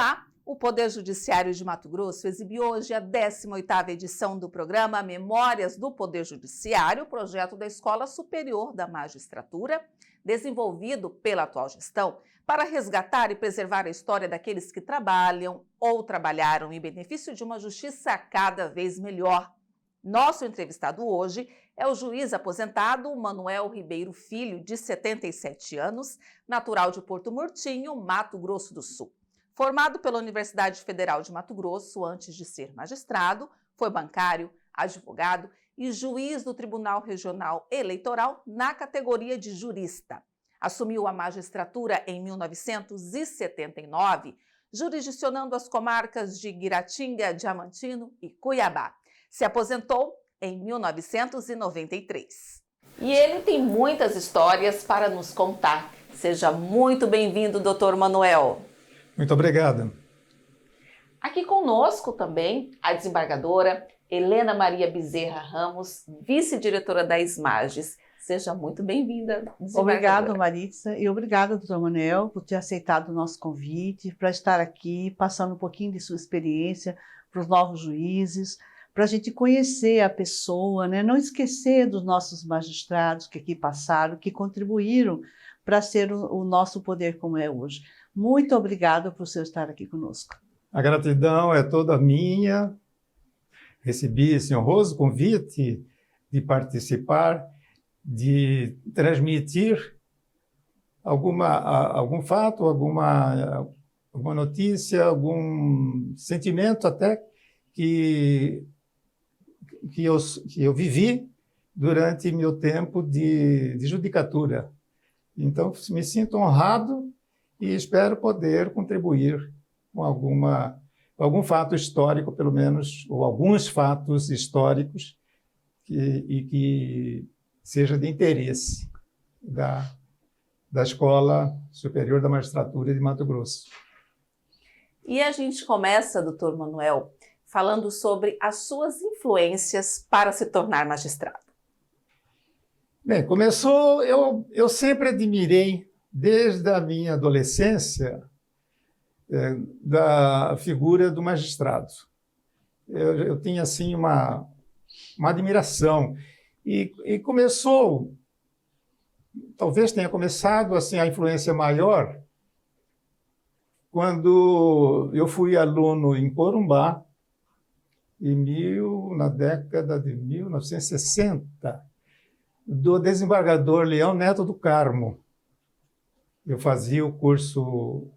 Olá! O Poder Judiciário de Mato Grosso exibiu hoje a 18ª edição do programa Memórias do Poder Judiciário, projeto da Escola Superior da Magistratura, desenvolvido pela atual gestão para resgatar e preservar a história daqueles que trabalham ou trabalharam em benefício de uma justiça cada vez melhor. Nosso entrevistado hoje é o juiz aposentado Manuel Ribeiro Filho, de 77 anos, natural de Porto Murtinho, Mato Grosso do Sul. Formado pela Universidade Federal de Mato Grosso antes de ser magistrado, foi bancário, advogado e juiz do Tribunal Regional Eleitoral na categoria de jurista. Assumiu a magistratura em 1979, jurisdicionando as comarcas de Guiratinga, Diamantino e Cuiabá. Se aposentou em 1993. E ele tem muitas histórias para nos contar. Seja muito bem-vindo, doutor Manuel. Muito obrigado. Aqui conosco também a desembargadora Helena Maria Bezerra Ramos, vice-diretora da SMAGES. Seja muito bem-vinda, desembargadora. Obrigada, Maritza, e obrigada, doutor Manuel, por ter aceitado o nosso convite, para estar aqui, passando um pouquinho de sua experiência para os novos juízes, para a gente conhecer a pessoa, né? Não esquecer dos nossos magistrados que aqui passaram, que contribuíram para ser o nosso poder como é hoje. Muito obrigada por você estar aqui conosco. A gratidão é toda minha. Recebi esse honroso convite de participar, de transmitir algum fato, alguma notícia, algum sentimento até que eu vivi durante meu tempo de judicatura. Então, me sinto honrado e espero poder contribuir com algum fato histórico, pelo menos, ou alguns fatos históricos que seja de interesse da Escola Superior da Magistratura de Mato Grosso. E a gente começa, doutor Manuel, falando sobre as suas influências para se tornar magistrado. Bem, começou, eu sempre admirei, desde a minha adolescência, da figura do magistrado. Eu tinha, assim, uma admiração. E começou, talvez tenha começado assim, a influência maior, quando eu fui aluno em Corumbá, na década de 1960, do desembargador Leão Neto do Carmo. Eu fazia o curso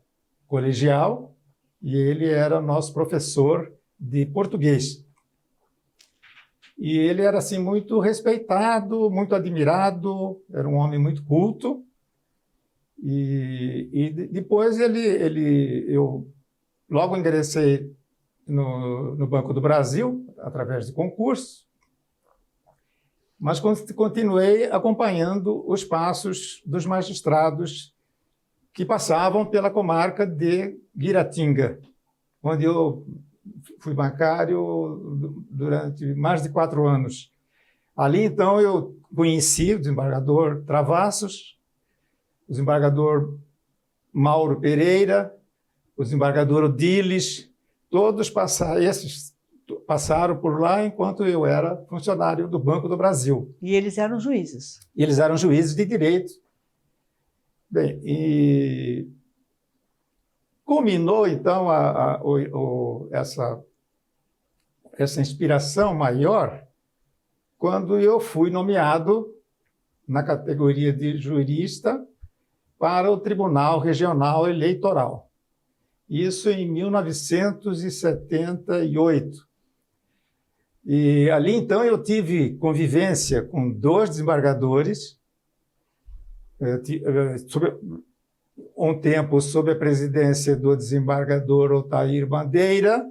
colegial e ele era nosso professor de português. E ele era assim muito respeitado, muito admirado, era um homem muito culto. E depois eu logo ingressei no Banco do Brasil, através de concurso, mas continuei acompanhando os passos dos magistrados que passavam pela comarca de Guiratinga, onde eu fui bancário durante mais de 4 anos. Ali, então, eu conheci o desembargador Travassos, o desembargador Mauro Pereira, o desembargador Odiles, todos passaram por lá enquanto eu era funcionário do Banco do Brasil. E eles eram juízes? E eles eram juízes de direito. Bem, e culminou, então, essa inspiração maior quando eu fui nomeado na categoria de jurista para o Tribunal Regional Eleitoral. Isso em 1978. E ali, então, eu tive convivência com 2 desembargadores, um tempo sob a presidência do desembargador Otair Bandeira,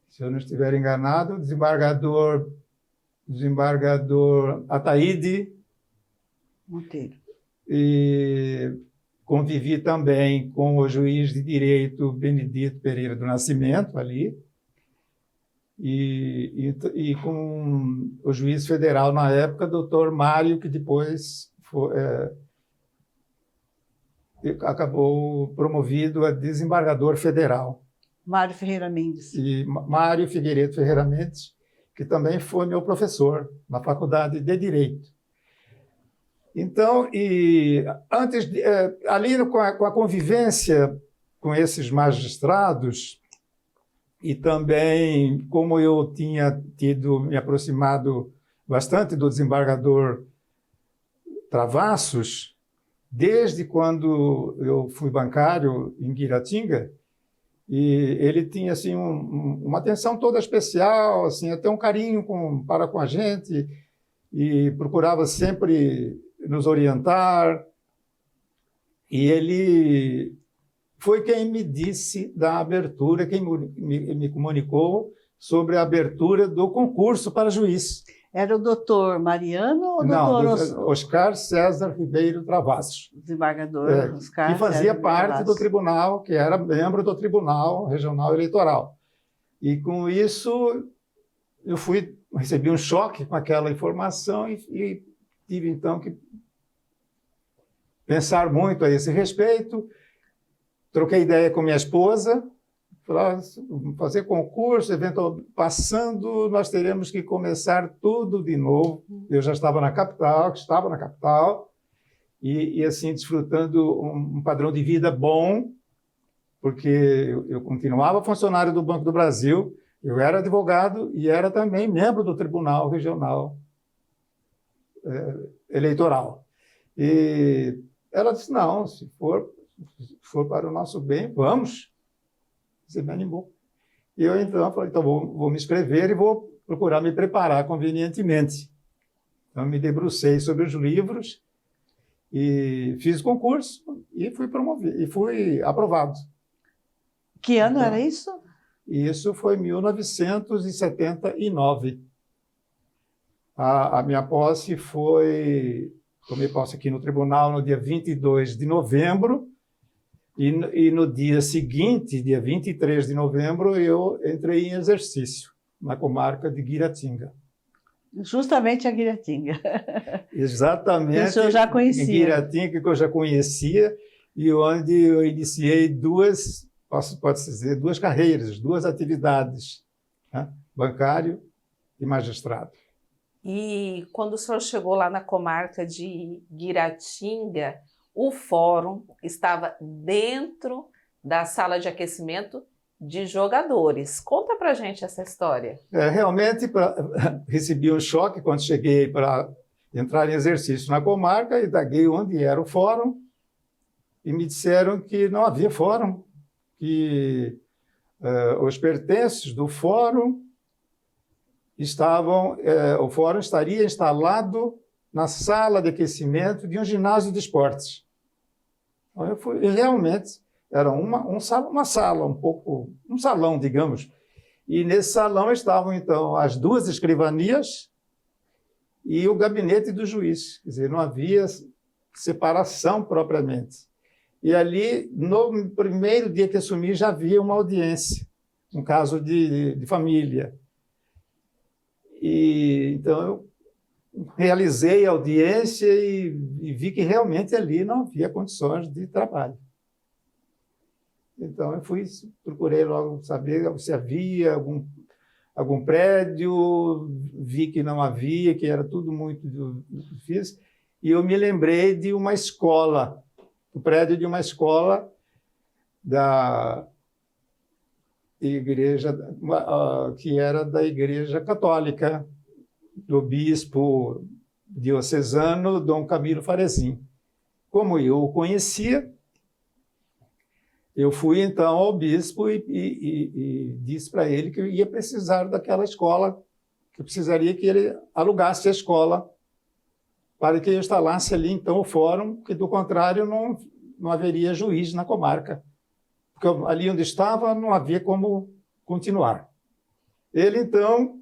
se eu não estiver enganado, o desembargador Ataíde Monteiro. E convivi também com o juiz de direito Benedito Pereira do Nascimento, ali, e com o juiz federal na época, doutor Mário, que depois acabou promovido a desembargador federal. Mário Ferreira Mendes. E Mário Figueiredo Ferreira Mendes, que também foi meu professor na Faculdade de Direito. Então, ali com a convivência com esses magistrados, e também como eu tinha me aproximado bastante do desembargador Travassos, desde quando eu fui bancário em Guiratinga, e ele tinha assim uma atenção toda especial, assim, até um carinho para com a gente, e procurava sempre nos orientar. E ele foi quem me disse da abertura, quem me comunicou sobre a abertura do concurso para juiz. Era o doutor Mariano ou o doutor Oscar César Ribeiro Travassos. Desembargador Oscar que fazia César parte Travassos. do tribunal, que era membro do Tribunal Regional Eleitoral. E com isso eu recebi um choque com aquela informação e tive então que pensar muito a esse respeito. Troquei ideia com minha esposa, falei, fazer concurso, eventualmente passando, nós teremos que começar tudo de novo. Eu já estava na capital, e assim, desfrutando um padrão de vida bom, porque eu continuava funcionário do Banco do Brasil, eu era advogado e era também membro do Tribunal Regional Eleitoral. E ela disse, não, se for para o nosso bem, vamos. Você me animou. E eu, então, falei, então vou me inscrever e vou procurar me preparar convenientemente. Então, me debrucei sobre os livros e fiz concurso e fui promovido, e fui aprovado. Que ano era isso? Isso foi em 1979. A minha posse tomei posse aqui no tribunal no dia 22 de novembro, e no dia seguinte, dia 23 de novembro, eu entrei em exercício na comarca de Guiratinga. Justamente a Guiratinga. Exatamente. Que o senhor já conhecia. Em Guiratinga, que eu já conhecia, e onde eu iniciei pode-se dizer, duas carreiras, duas atividades, né? Bancário e magistrado. E quando o senhor chegou lá na comarca de Guiratinga, o fórum estava dentro da sala de aquecimento de jogadores. Conta pra gente essa história. Realmente recebi um choque quando cheguei para entrar em exercício na comarca, e indaguei onde era o fórum, e me disseram que não havia fórum, que os pertences do fórum o fórum estaria instalado na sala de aquecimento de um ginásio de esportes. Então, realmente era um salão, digamos. E nesse salão estavam, então, as duas escrivanias e o gabinete do juiz. Quer dizer, não havia separação propriamente. E ali, no primeiro dia que assumi, já havia uma audiência, um caso de família. E então eu realizei a audiência e vi que realmente ali não havia condições de trabalho. Então eu procurei logo saber se havia algum prédio, vi que não havia, que era tudo muito difícil, e eu me lembrei de uma escola, o prédio de uma escola da igreja, que era da Igreja Católica, do bispo diocesano Dom Camilo Farezin. Como eu o conhecia, eu fui então ao bispo e disse para ele que eu ia precisar daquela escola, que eu precisaria que ele alugasse a escola para que eu instalasse ali então o fórum, que do contrário não haveria juiz na comarca. Porque ali onde estava não havia como continuar. Ele, então,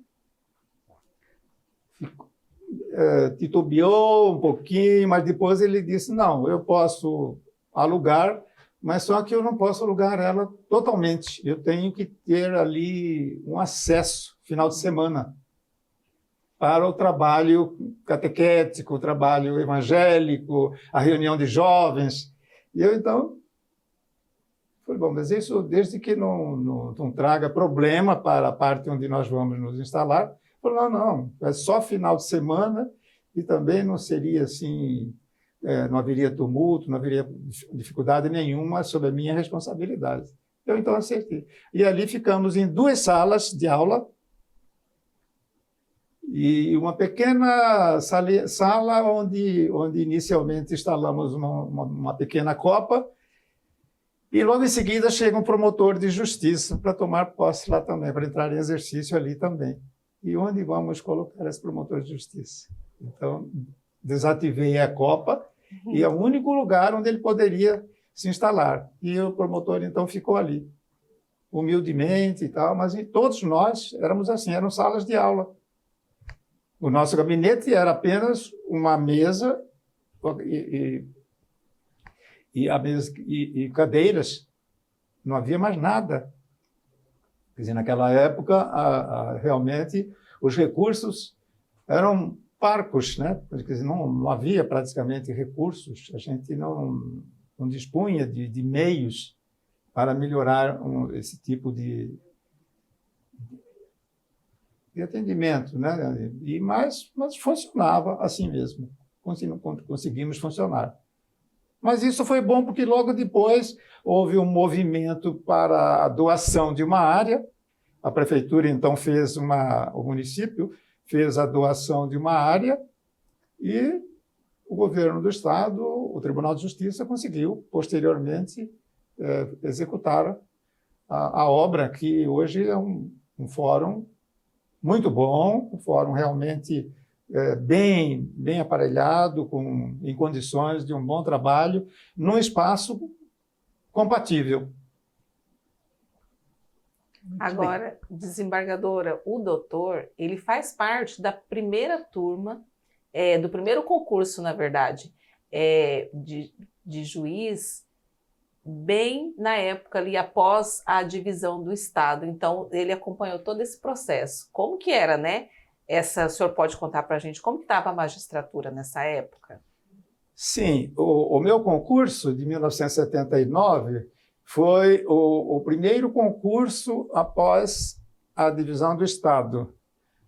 titubeou um pouquinho, mas depois ele disse, não, eu posso alugar, mas só que eu não posso alugar ela totalmente. Eu tenho que ter ali um acesso, final de semana, para o trabalho catequético, o trabalho evangélico, a reunião de jovens. E eu, então, falei, bom, mas isso desde que não traga problema para a parte onde nós vamos nos instalar. Falei, não, é só final de semana e também não seria assim, não haveria tumulto, não haveria dificuldade nenhuma sobre a minha responsabilidade. Eu, então, aceitei. E ali ficamos em 2 salas de aula e uma pequena sala onde inicialmente instalamos uma pequena copa. E logo em seguida chega um promotor de justiça para tomar posse lá também, para entrar em exercício ali também. E onde vamos colocar esse promotor de justiça? Então, desativei a copa e é o único lugar onde ele poderia se instalar. E o promotor, então, ficou ali, humildemente e tal, mas todos nós éramos assim, eram salas de aula. O nosso gabinete era apenas uma mesa e cadeiras, não havia mais nada. Quer dizer, naquela época, realmente, os recursos eram parcos, né? Quer dizer, não havia praticamente recursos, a gente não dispunha de meios para melhorar esse tipo de atendimento, né? Mas funcionava assim mesmo, conseguimos funcionar. Mas isso foi bom porque logo depois houve um movimento para a doação de uma área. A prefeitura, então, o município fez a doação de uma área e o governo do Estado, o Tribunal de Justiça, conseguiu, posteriormente, executar a obra, que hoje é um fórum muito bom, um fórum realmente bem aparelhado, em condições de um bom trabalho, num espaço compatível. Agora, desembargadora, o doutor, ele faz parte da primeira turma, do primeiro concurso, na verdade, de juiz, bem na época ali, após a divisão do Estado. Então, ele acompanhou todo esse processo. Como que era, né? O senhor pode contar para a gente como que estava a magistratura nessa época? Sim, o meu concurso de 1979 foi o primeiro concurso após a divisão do Estado.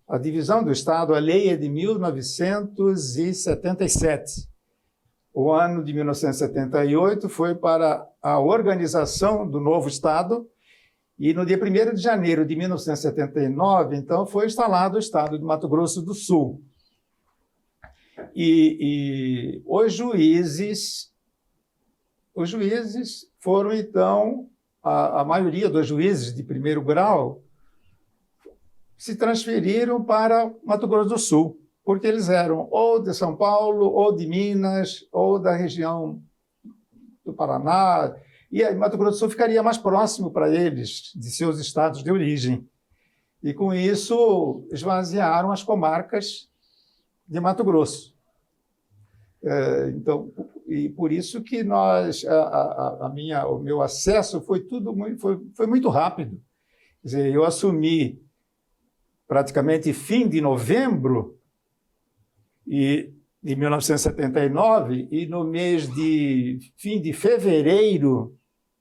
A divisão do Estado, a lei é de 1977. O ano de 1978 foi para a organização do novo Estado e no dia 1º de janeiro de 1979, então, foi instalado o Estado de Mato Grosso do Sul. E os juízes foram, então, a maioria dos juízes de primeiro grau se transferiram para Mato Grosso do Sul, porque eles eram ou de São Paulo, ou de Minas, ou da região do Paraná, e aí Mato Grosso do Sul ficaria mais próximo para eles, de seus estados de origem. E, com isso, esvaziaram as comarcas de Mato Grosso. Então, e por isso que o meu acesso foi muito rápido. Quer dizer, eu assumi praticamente fim de novembro de 1979 e no mês de fim de fevereiro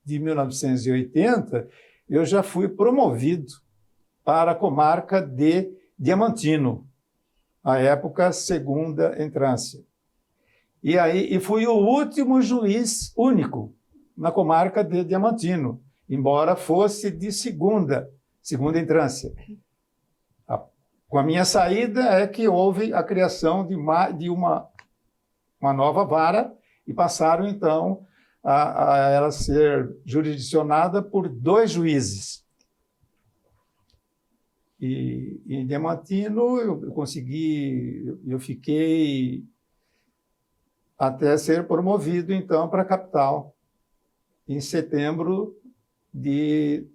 de 1980 eu já fui promovido para a comarca de Diamantino, à época segunda entrância. E fui o último juiz único na comarca de Diamantino, embora fosse de segunda entrância. Com a minha saída é que houve a criação de uma nova vara e passaram, então, a ela ser jurisdicionada por 2 juízes. E em Diamantino eu fiquei até ser promovido, então, para a capital, em setembro de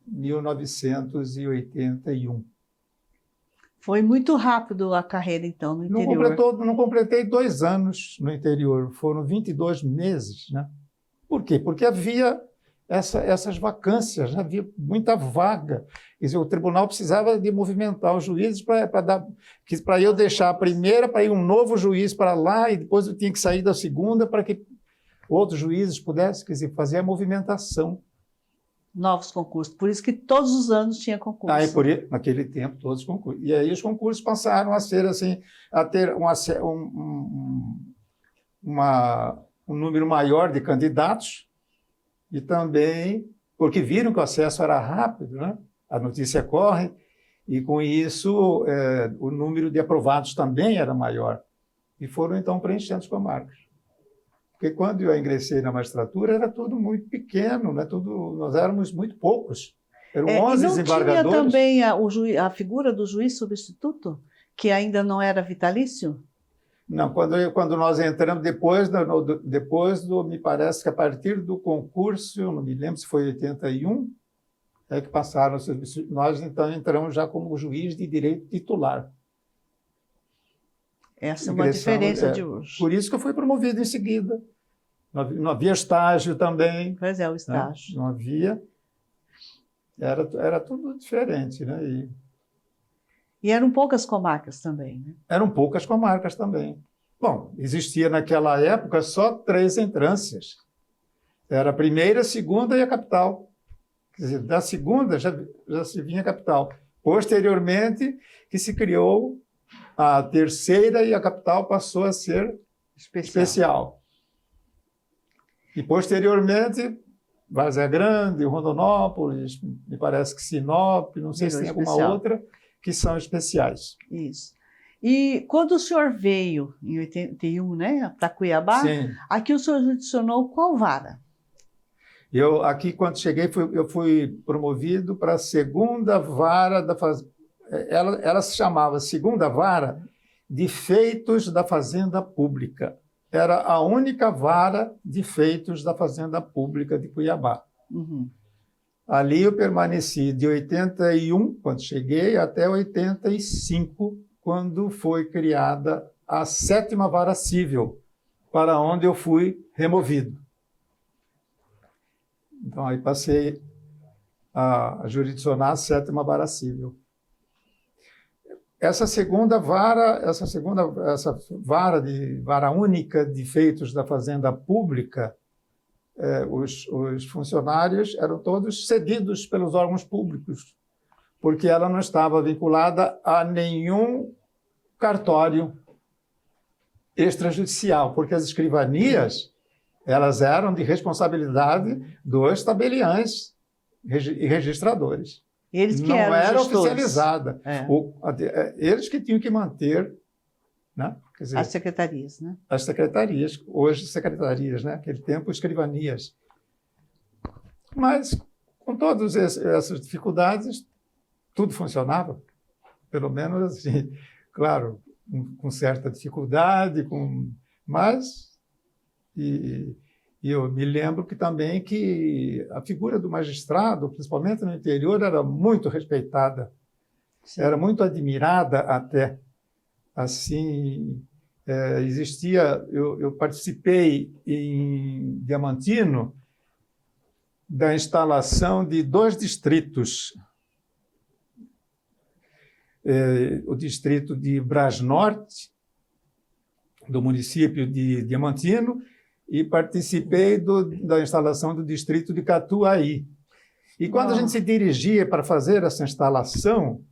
1981. Foi muito rápido a carreira, então, no interior. Não completei 2 anos no interior, foram 22 meses, né? Por quê? Porque havia essas vacâncias, né? Havia muita vaga. Quer dizer, o tribunal precisava de movimentar os juízes para eu deixar a primeira, para ir um novo juiz para lá, e depois eu tinha que sair da segunda para que outros juízes pudessem, quer dizer, fazer a movimentação. Novos concursos. Por isso que todos os anos tinha concurso. Naquele tempo, todos os concursos. E aí os concursos passaram a ser assim, a ter um número maior de candidatos e também porque viram que o acesso era rápido, né? A notícia corre, e com isso o número de aprovados também era maior. E foram então preenchendo as comarcas. Porque quando eu ingressei na magistratura era tudo muito pequeno, né? Nós éramos muito poucos. Eram 11 desembargadores. Não tinha também a figura do juiz substituto, que ainda não era vitalício? Não, quando nós entramos, me parece que a partir do concurso, eu não me lembro se foi 81, é que passaram, nós então entramos já como juiz de direito titular. Essa é uma diferença de hoje. Por isso que eu fui promovido em seguida. Não havia estágio também. Pois é, o estágio. Não havia. Era tudo diferente, né? E eram poucas comarcas também, né? Eram poucas comarcas também. Bom, existia naquela época só 3 entrâncias. Era a primeira, a segunda e a capital. Quer dizer, da segunda já se vinha a capital. Posteriormente, que se criou a terceira e a capital passou a ser especial. E, posteriormente, Várzea Grande, Rondonópolis, me parece que Sinop, não sei se tem alguma outra, que são especiais. Isso. E quando o senhor veio, em 81, né, para Cuiabá, sim, aqui o senhor judicionou qual vara? Aqui, quando cheguei, eu fui promovido para a segunda vara da Fazenda. Ela se chamava Segunda Vara de Feitos da Fazenda Pública. Era a única vara de feitos da Fazenda Pública de Cuiabá. Uhum. Ali eu permaneci de 81, quando cheguei, até 85, quando foi criada a 7ª Vara Civil, para onde eu fui removido. Então, aí passei a jurisdicionar a 7ª Vara Civil. Essa vara única de feitos da Fazenda Pública, os funcionários eram todos cedidos pelos órgãos públicos, porque ela não estava vinculada a nenhum cartório extrajudicial, porque as escrivanias elas eram de responsabilidade dos tabeliães e registradores. Eles que não eram era gestores. Oficializada. Eles que tinham que manter, né? Quer dizer, as secretarias, né? As secretarias, hoje secretarias, né? Naquele tempo, escrivanias. Mas, com todas essas dificuldades, tudo funcionava. Pelo menos, assim, claro, com certa dificuldade, mas... E eu me lembro também que a figura do magistrado, principalmente no interior, era muito respeitada, sim, era muito admirada até. Assim, eu participei em Diamantino da instalação de 2 distritos. O distrito de Brás Norte, do município de Diamantino, e participei da instalação do distrito de Catuaí. E quando a gente se dirigia para fazer essa instalação,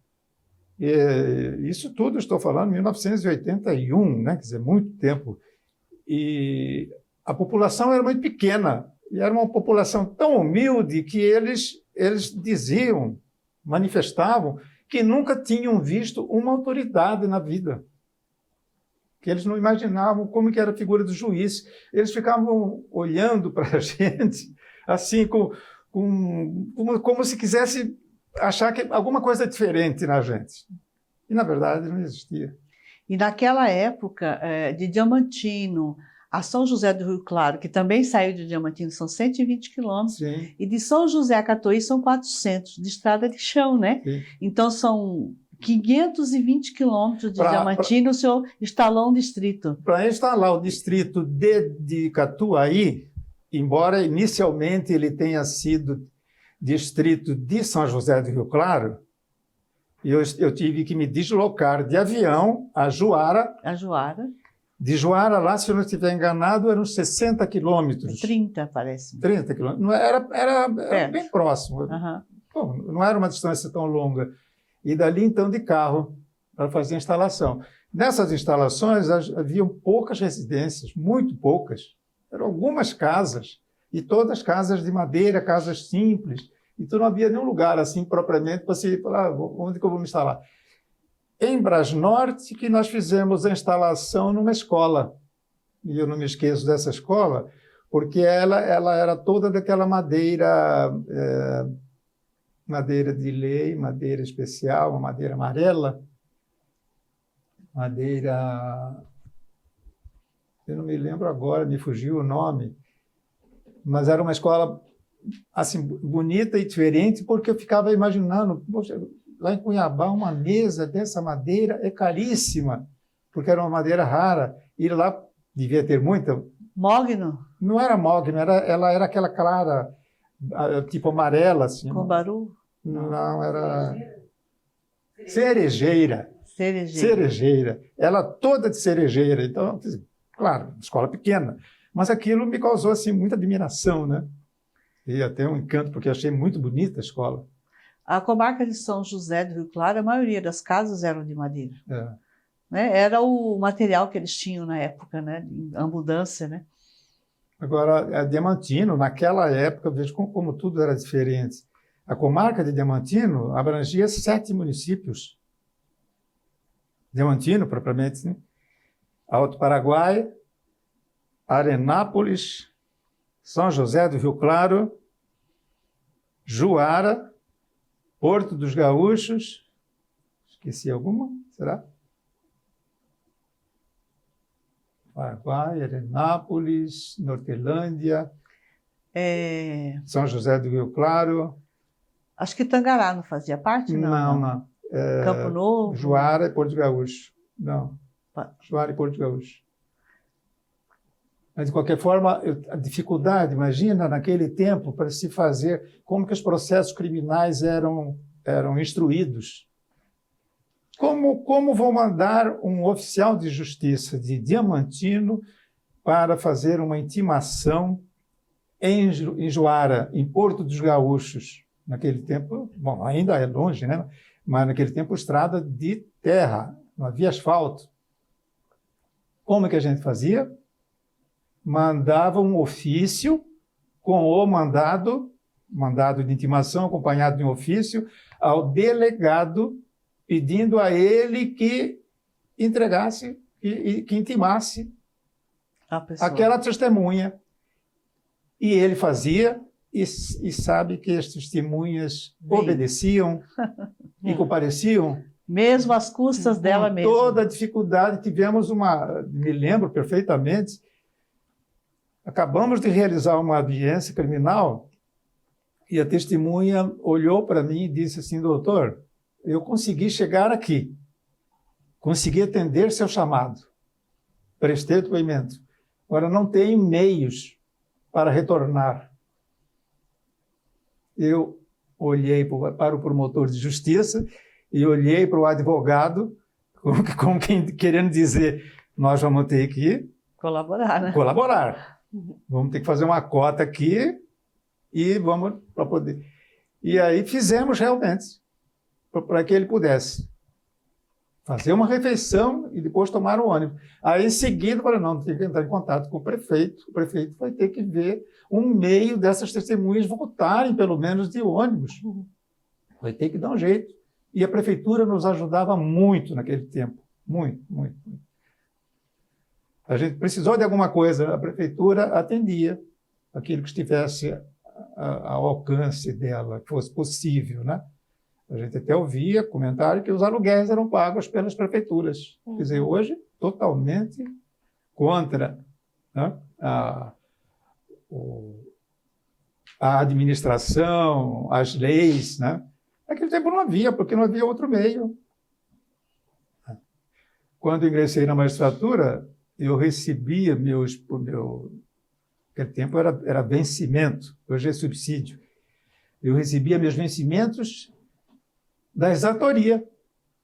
isso tudo estou falando em 1981, né? Quer dizer, muito tempo, e a população era muito pequena, e era uma população tão humilde que eles manifestavam que nunca tinham visto uma autoridade na vida, que eles não imaginavam como que era a figura do juiz. Eles ficavam olhando para a gente assim, como se quisesse achar que alguma coisa diferente na gente. E, na verdade, não existia. E naquela época, de Diamantino a São José do Rio Claro, que também saiu de Diamantino, são 120 quilômetros, sim, e de São José a Catuaí são 400, de estrada de chão, né? Sim. Então, são 520 quilômetros de Diamantino, o senhor instalou um distrito. Para instalar o distrito de Catuaí, embora inicialmente ele tenha sido distrito de São José do Rio Claro, eu tive que me deslocar de avião a Juara, De Juara, lá, se eu não estiver enganado, eram 60 quilômetros. 30, parece. 30 quilômetros. Não era Perto. bem próximo. Aham. Bom, não era uma distância tão longa. E dali, então, de carro, para fazer a instalação. Nessas instalações, haviam poucas residências, muito poucas. Eram algumas casas, e todas casas de madeira, casas simples. Então, não havia nenhum lugar, assim, propriamente, para se falar, onde que eu vou me instalar? Em Brasnorte, que nós fizemos a instalação numa escola. E eu não me esqueço dessa escola, porque ela era toda daquela madeira, madeira de lei, madeira especial, uma madeira amarela, madeira... Eu não me lembro agora, me fugiu o nome, mas era uma escola assim, bonita e diferente, porque eu ficava imaginando, poxa, lá em Cuiabá, uma mesa dessa madeira é caríssima, porque era uma madeira rara. E lá devia ter muita. Mogno? Não era mogno, ela era aquela clara, tipo amarela. Assim. Combaru? Não, era cerejeira. Cerejeira. Ela toda de cerejeira. Então, claro, escola pequena. Mas aquilo me causou assim, muita admiração, né? E até um encanto, porque achei muito bonita a escola. A comarca de São José do Rio Claro, a maioria das casas eram de madeira. É. Né? Era o material que eles tinham na época, né? Em abundância, né? Agora, a Diamantino, naquela época, veja como tudo era diferente. A comarca de Diamantino abrangia 7 municípios. Diamantino, propriamente, né? Alto Paraguai, Arenápolis, São José do Rio Claro, Juara, Porto dos Gaúchos, esqueci alguma? Será? Paraguai, Arenápolis, Nortelândia, São José do Rio Claro. Acho que Tangará não fazia parte, não? Não. Campo Novo? Juara e Porto Gaúcho. Não. Juara e Porto Gaúcho. Mas, de qualquer forma, a dificuldade, imagina, naquele tempo, para se fazer, como que os processos criminais eram instruídos. Como vão mandar um oficial de justiça de Diamantino para fazer uma intimação em Juara, em Porto dos Gaúchos? Naquele tempo, bom, ainda é longe, né? Mas naquele tempo, estrada de terra, não havia asfalto. Como é que a gente fazia? Mandava um ofício com o mandado de intimação, acompanhado de um ofício, ao delegado, pedindo a ele que entregasse, que intimasse aquela testemunha. E ele fazia, e sabe que as testemunhas obedeciam e compareciam. Mesmo às custas dela mesma. Toda a dificuldade, tivemos me lembro perfeitamente, acabamos de realizar uma audiência criminal e a testemunha olhou para mim e disse assim, doutor, eu consegui chegar aqui, consegui atender seu chamado, prestei depoimento, agora não tenho meios para retornar. Eu olhei para o promotor de justiça e olhei para o advogado, como querendo dizer, nós vamos ter que colaborar, né? Colaborar. Vamos ter que fazer uma cota aqui e vamos para poder. E aí fizemos realmente para que ele pudesse fazer uma refeição e depois tomar o ônibus. Aí, em seguida, falei, não, tem que entrar em contato com o prefeito vai ter que ver um meio dessas testemunhas voltarem, pelo menos, de ônibus. Vai ter que dar um jeito. E a prefeitura nos ajudava muito naquele tempo. Muito, muito, muito. A gente precisou de alguma coisa, a prefeitura atendia aquilo que estivesse ao alcance dela, que fosse possível, né? A gente até ouvia comentário que os aluguéis eram pagos pelas prefeituras. Quer dizer, hoje, totalmente contra, né, a administração, as leis, né? Naquele tempo não havia, porque não havia outro meio. Quando ingressei na magistratura, eu recebia naquele tempo era vencimento, hoje é subsídio. Eu recebia meus vencimentos da exatoria.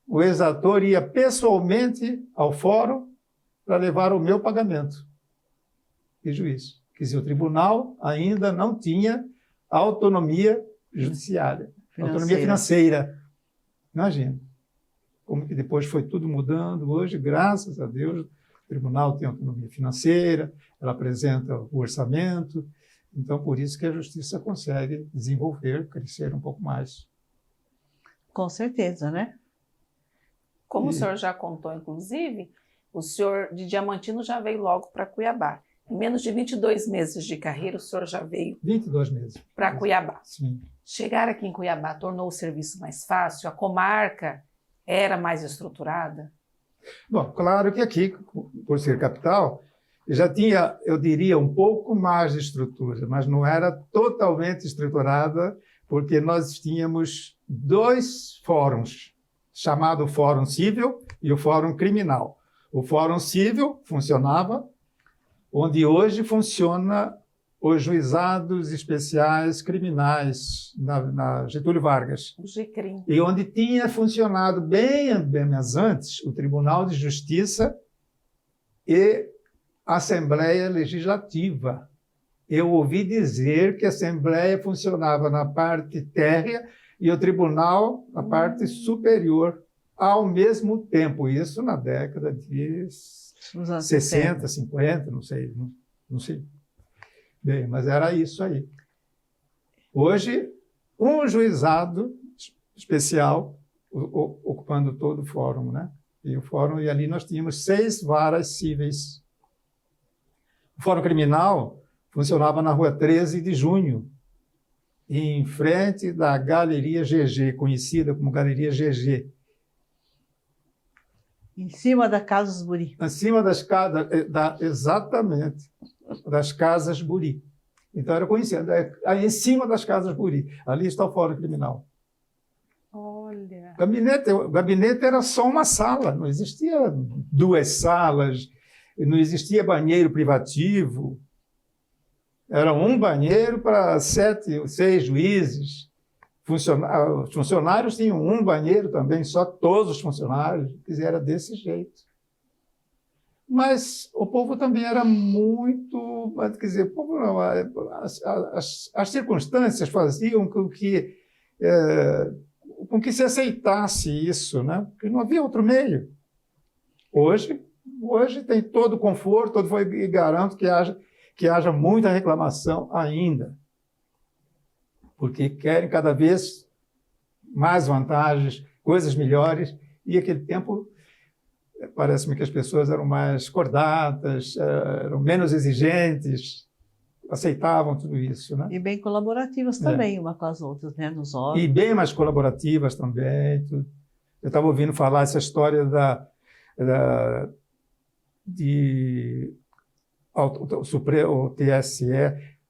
O exator ia pessoalmente ao fórum para levar o meu pagamento de juiz. Quer dizer, o tribunal ainda não tinha autonomia judiciária, autonomia financeira. Imagina como que depois foi tudo mudando. Hoje, graças a Deus, o tribunal tem autonomia financeira, ela apresenta o orçamento, então por isso que a justiça consegue desenvolver, crescer um pouco mais. Com certeza, né? Como o senhor já contou, inclusive, o senhor de Diamantino já veio logo para Cuiabá. Em menos de 22 meses de carreira, o senhor já veio 22 meses. Para Cuiabá. Sim. Chegar aqui em Cuiabá tornou o serviço mais fácil? A comarca era mais estruturada? Bom, claro que aqui, por ser capital, já tinha, eu diria, um pouco mais de estrutura, mas não era totalmente estruturada, porque nós tínhamos 2 fóruns, chamado Fórum Civil e o Fórum Criminal. O Fórum Civil funcionava onde hoje funciona os juizados especiais criminais na Getúlio Vargas. O GCRIM. E onde tinha funcionado bem mais antes o Tribunal de Justiça e a Assembleia Legislativa. Eu ouvi dizer que a Assembleia funcionava na parte térrea e o Tribunal na parte superior ao mesmo tempo. Isso na década de 60, 50, não sei. Bem, mas era isso aí. Hoje, um juizado especial ocupando todo o fórum, né? E ali nós tínhamos 6 varas cíveis. O Fórum Criminal funcionava na Rua 13 de Junho, em frente da Galeria GG, conhecida como Galeria GG. Em cima da Casas Buri. Em cima das casas, exatamente, das Casas Buri. Então era conhecido, em cima das Casas Buri. Ali está o Fórum Criminal. Olha. O gabinete era só uma sala, não existia 2 salas, não existia banheiro privativo. Era um banheiro para 7, 6 juízes. Os funcionários tinham um banheiro também, só todos os funcionários. Era desse jeito. Mas o povo também era muito... Quer dizer, o povo não, as circunstâncias faziam com que se aceitasse isso, né? Porque não havia outro meio. Hoje tem todo o conforto, e garanto que haja muita reclamação ainda, porque querem cada vez mais vantagens, coisas melhores, e aquele tempo parece-me que as pessoas eram mais cordatas, eram menos exigentes, aceitavam tudo isso, né? E bem colaborativas também, uma com as outras, né? Nos órgãos. E bem mais colaborativas também. Tudo. Eu estava ouvindo falar essa história o TSE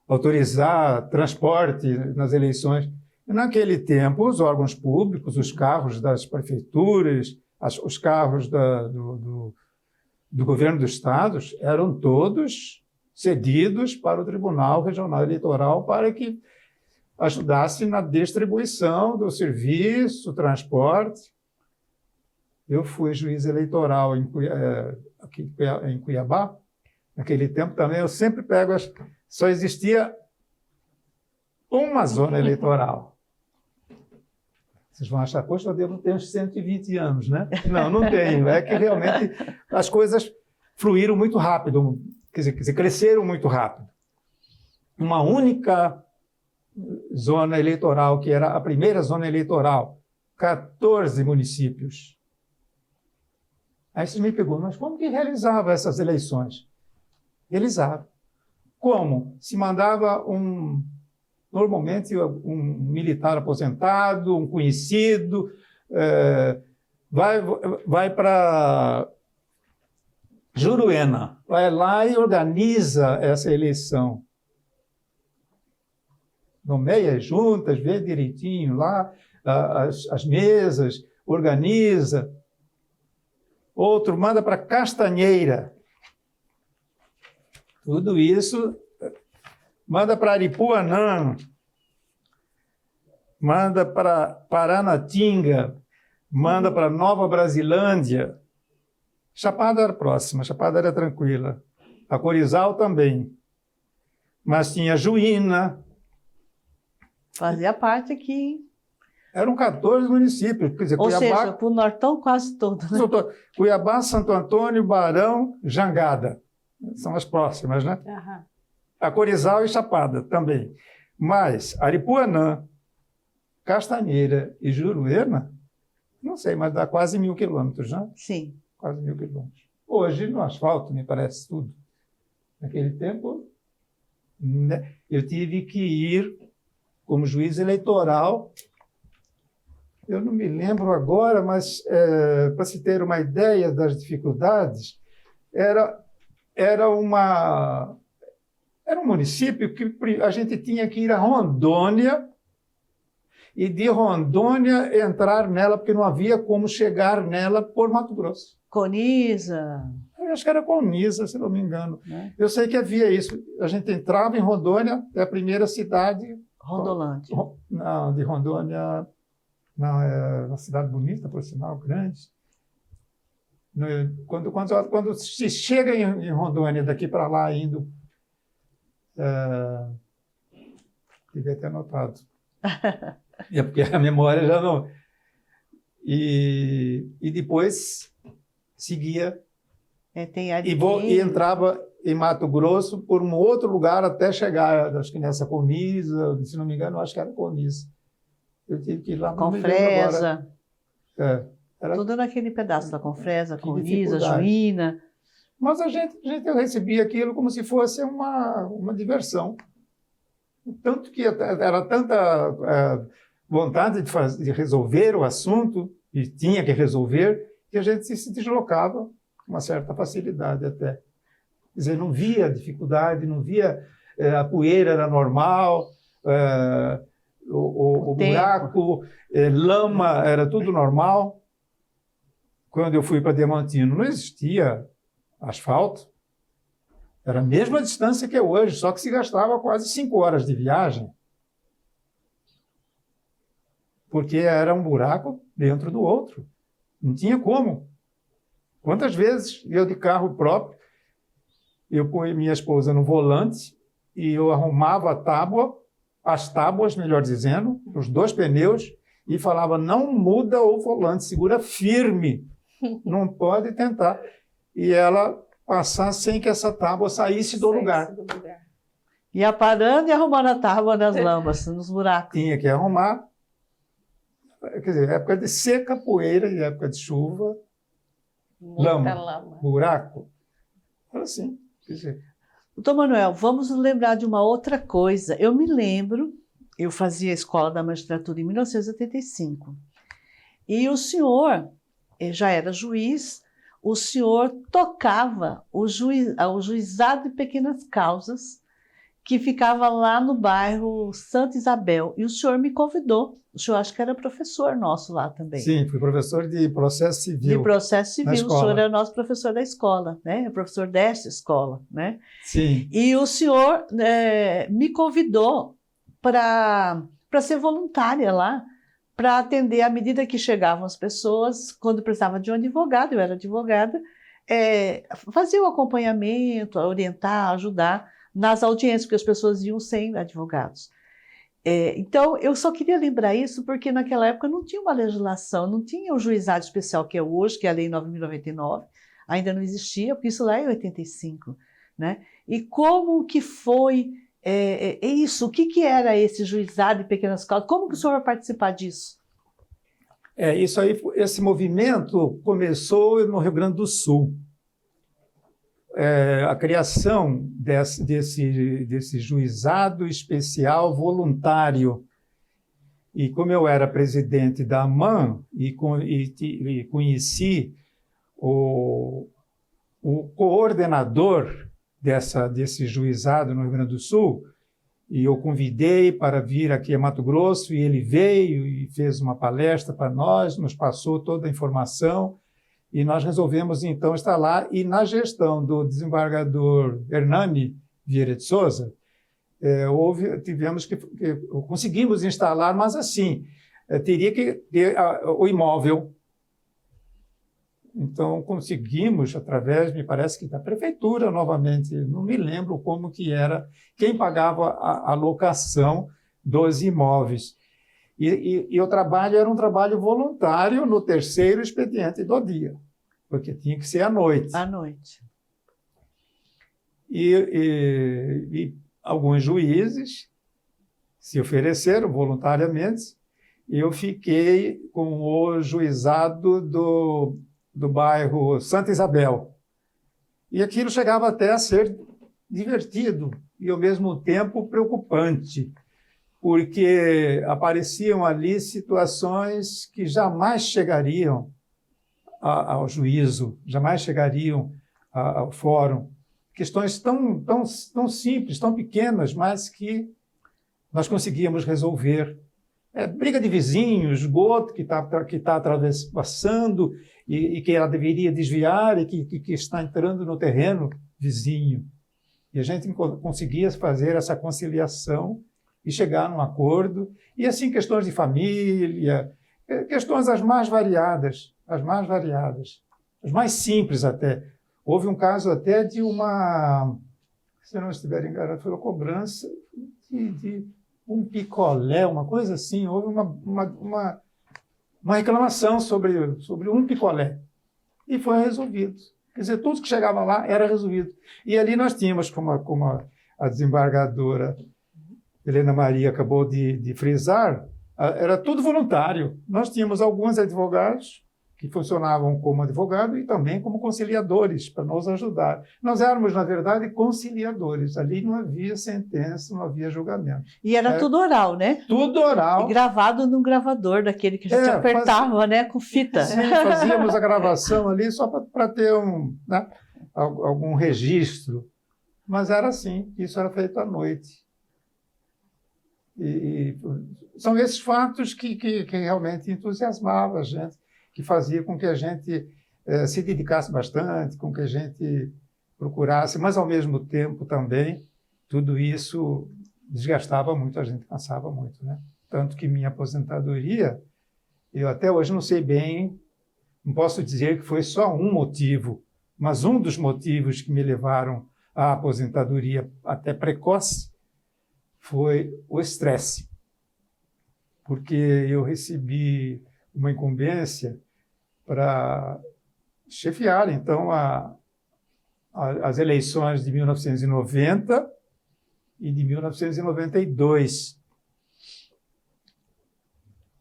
autorizar transporte nas eleições. Naquele tempo, os órgãos públicos, os carros das prefeituras, os carros do governo dos estados eram todos cedidos para o Tribunal Regional Eleitoral para que ajudasse na distribuição do serviço, transporte. Eu fui juiz eleitoral aqui em Cuiabá. Naquele tempo também eu sempre pego só existia uma zona eleitoral. Vocês vão achar, poxa, eu devo ter uns 120 anos, né? Não tenho. É que realmente as coisas fluíram muito rápido, quer dizer, cresceram muito rápido. Uma única zona eleitoral, que era a primeira zona eleitoral, 14 municípios. Aí vocês me perguntam, mas como que realizava essas eleições? Realizava. Como? Se mandava normalmente um militar aposentado, um conhecido, vai para Juruena, vai lá e organiza essa eleição. Nomeia as juntas, vê direitinho lá as mesas, organiza. Outro manda para Castanheira. Tudo isso manda para Aripuanã, manda para Paranatinga, manda para Nova Brasilândia. Chapada era próxima, Chapada era tranquila. A Corizal também. Mas tinha Juína. Fazia parte aqui. Eram 14 municípios. Quer dizer, Ou Cuiabá, seja, para o Nortão quase todo. Né? Cuiabá, Santo Antônio, Barão, Jangada. São as próximas, né? Aham. A Corizal e Chapada também. Mas Aripuanã, Castanheira e Juruena, não sei, mas dá quase 1.000 quilômetros, né? Sim. Quase 1.000 quilômetros. Hoje, no asfalto, me parece tudo. Naquele tempo, né, eu tive que ir como juiz eleitoral. Eu não me lembro agora, mas para se ter uma ideia das dificuldades, era um município que a gente tinha que ir a Rondônia e de Rondônia entrar nela, porque não havia como chegar nela por Mato Grosso. Coniza. Eu acho que era Coniza, se não me engano. Né? Eu sei que havia isso. A gente entrava em Rondônia, é a primeira cidade... Rondolândia. Não, de Rondônia... Não, é uma cidade bonita, por sinal, grande. Quando se chega em Rondônia, daqui para lá, indo... devia ter anotado. É porque a memória já não... E depois seguia e entrava em Mato Grosso por um outro lugar até chegar, acho que nessa Coniza, se não me engano, acho que era Coniza. Eu tive que ir lá. Confresa. Era tudo naquele pedaço da Confresa, Coniza, dificuldade. Juína. Mas a gente recebia aquilo como se fosse uma diversão. Tanto que era tanta vontade de resolver o assunto, e tinha que resolver, que a gente se deslocava com uma certa facilidade até. Quer dizer, não via dificuldade, não via... a poeira era normal, o buraco, lama, era tudo normal. Quando eu fui para Diamantino, não existia asfalto. Era a mesma distância que é hoje, só que se gastava quase 5 horas de viagem. Porque era um buraco dentro do outro. Não tinha como. Quantas vezes eu de carro próprio, eu punha minha esposa no volante e eu arrumava as tábuas, melhor dizendo, os 2 pneus, e falava, não muda o volante, segura firme, não pode tentar. E ela passar sem que essa tábua saísse do lugar. Ia parando e arrumando a tábua nas lamas, nos buracos. Tinha que arrumar. Quer dizer, época de seca, poeira, e época de chuva, lama, buraco. Era assim. Quer dizer, Doutor Manuel, vamos nos lembrar de uma outra coisa. Eu me lembro, eu fazia a Escola da Magistratura em 1985, e o senhor já era juiz, o senhor tocava o juizado de pequenas causas, que ficava lá no bairro Santa Isabel, e o senhor me convidou. O senhor acho que era professor nosso lá também. Sim, fui professor de processo civil. De processo civil, o senhor é nosso professor da escola, né? É professor desta escola, né? Sim. E o senhor me convidou para ser voluntária lá, para atender à medida que chegavam as pessoas, quando precisavam de um advogado, eu era advogada, fazer o acompanhamento, orientar, ajudar nas audiências, porque as pessoas iam sem advogados. Então, eu só queria lembrar isso porque naquela época não tinha uma legislação, não tinha o juizado especial que é hoje, que é a Lei 9.099, ainda não existia, porque isso lá é 85, né? E como que foi isso? O que era esse juizado de pequenas causas? Como que o senhor vai participar disso? Isso aí, esse movimento começou no Rio Grande do Sul. A criação desse juizado especial voluntário. E como eu era presidente da AMAN e conheci o coordenador desse juizado no Rio Grande do Sul, e eu convidei para vir aqui a Mato Grosso, e ele veio e fez uma palestra para nós, nos passou toda a informação, e nós resolvemos, então, estar lá. E na gestão do desembargador Hernani Vieira de Souza, conseguimos instalar, mas assim, teria que ter o imóvel, Então, conseguimos, através, me parece que da prefeitura, novamente, não me lembro como que era, quem pagava a locação dos imóveis. E o trabalho era um trabalho voluntário no terceiro expediente do dia, porque tinha que ser à noite. À noite. E alguns juízes se ofereceram voluntariamente, e eu fiquei com o juizado do bairro Santa Isabel. E aquilo chegava até a ser divertido e, ao mesmo tempo, preocupante, porque apareciam ali situações que jamais chegariam ao juízo, jamais chegariam ao fórum. Questões tão simples, tão pequenas, mas que nós conseguíamos resolver. Briga de vizinhos, esgoto que está passando e que ela deveria desviar e que está entrando no terreno vizinho. E a gente conseguia fazer essa conciliação e chegar num acordo. E assim, questões de família, questões as mais variadas, as mais simples até. Houve um caso até de uma, se eu não estiver enganado, foi uma cobrança de um picolé, uma coisa assim. Houve uma reclamação sobre um picolé e foi resolvido. Quer dizer, tudo que chegava lá era resolvido. E ali nós tínhamos, como a desembargadora Helena Maria acabou de frisar, era tudo voluntário. Nós tínhamos alguns advogados que funcionavam como advogado e também como conciliadores, para nos ajudar. Nós éramos, na verdade, conciliadores. Ali não havia sentença, não havia julgamento. E era tudo oral, né? Tudo oral. E gravado no gravador, daquele que a gente apertava, né? Com fita. Sim, fazíamos a gravação ali só para ter algum registro. Mas era assim, isso era feito à noite. E são esses fatos que realmente entusiasmavam a gente, que fazia com que a gente se dedicasse bastante, com que a gente procurasse, mas, ao mesmo tempo, também, tudo isso desgastava muito, a gente cansava muito, né? Tanto que minha aposentadoria, eu até hoje não sei bem, não posso dizer que foi só um motivo, mas um dos motivos que me levaram à aposentadoria até precoce foi o estresse, porque eu recebi uma incumbência para chefiar, então, as eleições de 1990 e de 1992.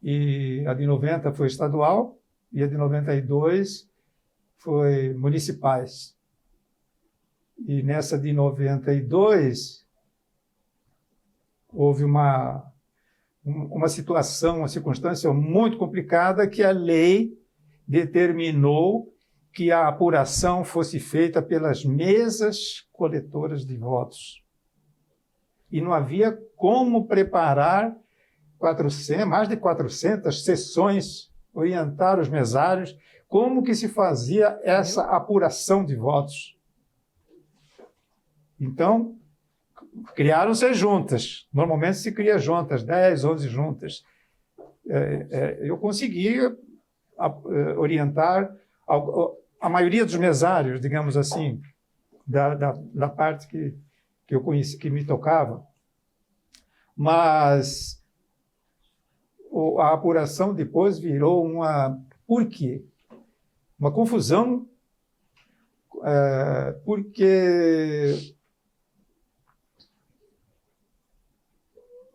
E a de 90 foi estadual e a de 92 foi municipais. E nessa de 92 houve uma situação, uma circunstância muito complicada, que a lei determinou que a apuração fosse feita pelas mesas coletoras de votos. E não havia como preparar mais de 400 sessões, orientar os mesários como que se fazia essa apuração de votos. Então, criaram-se juntas. Normalmente se cria juntas, 10, 11 juntas. Eu consegui orientar a maioria dos mesários, digamos assim, da parte que eu conheci, que me tocava. Mas a apuração depois virou por quê? Uma confusão, porque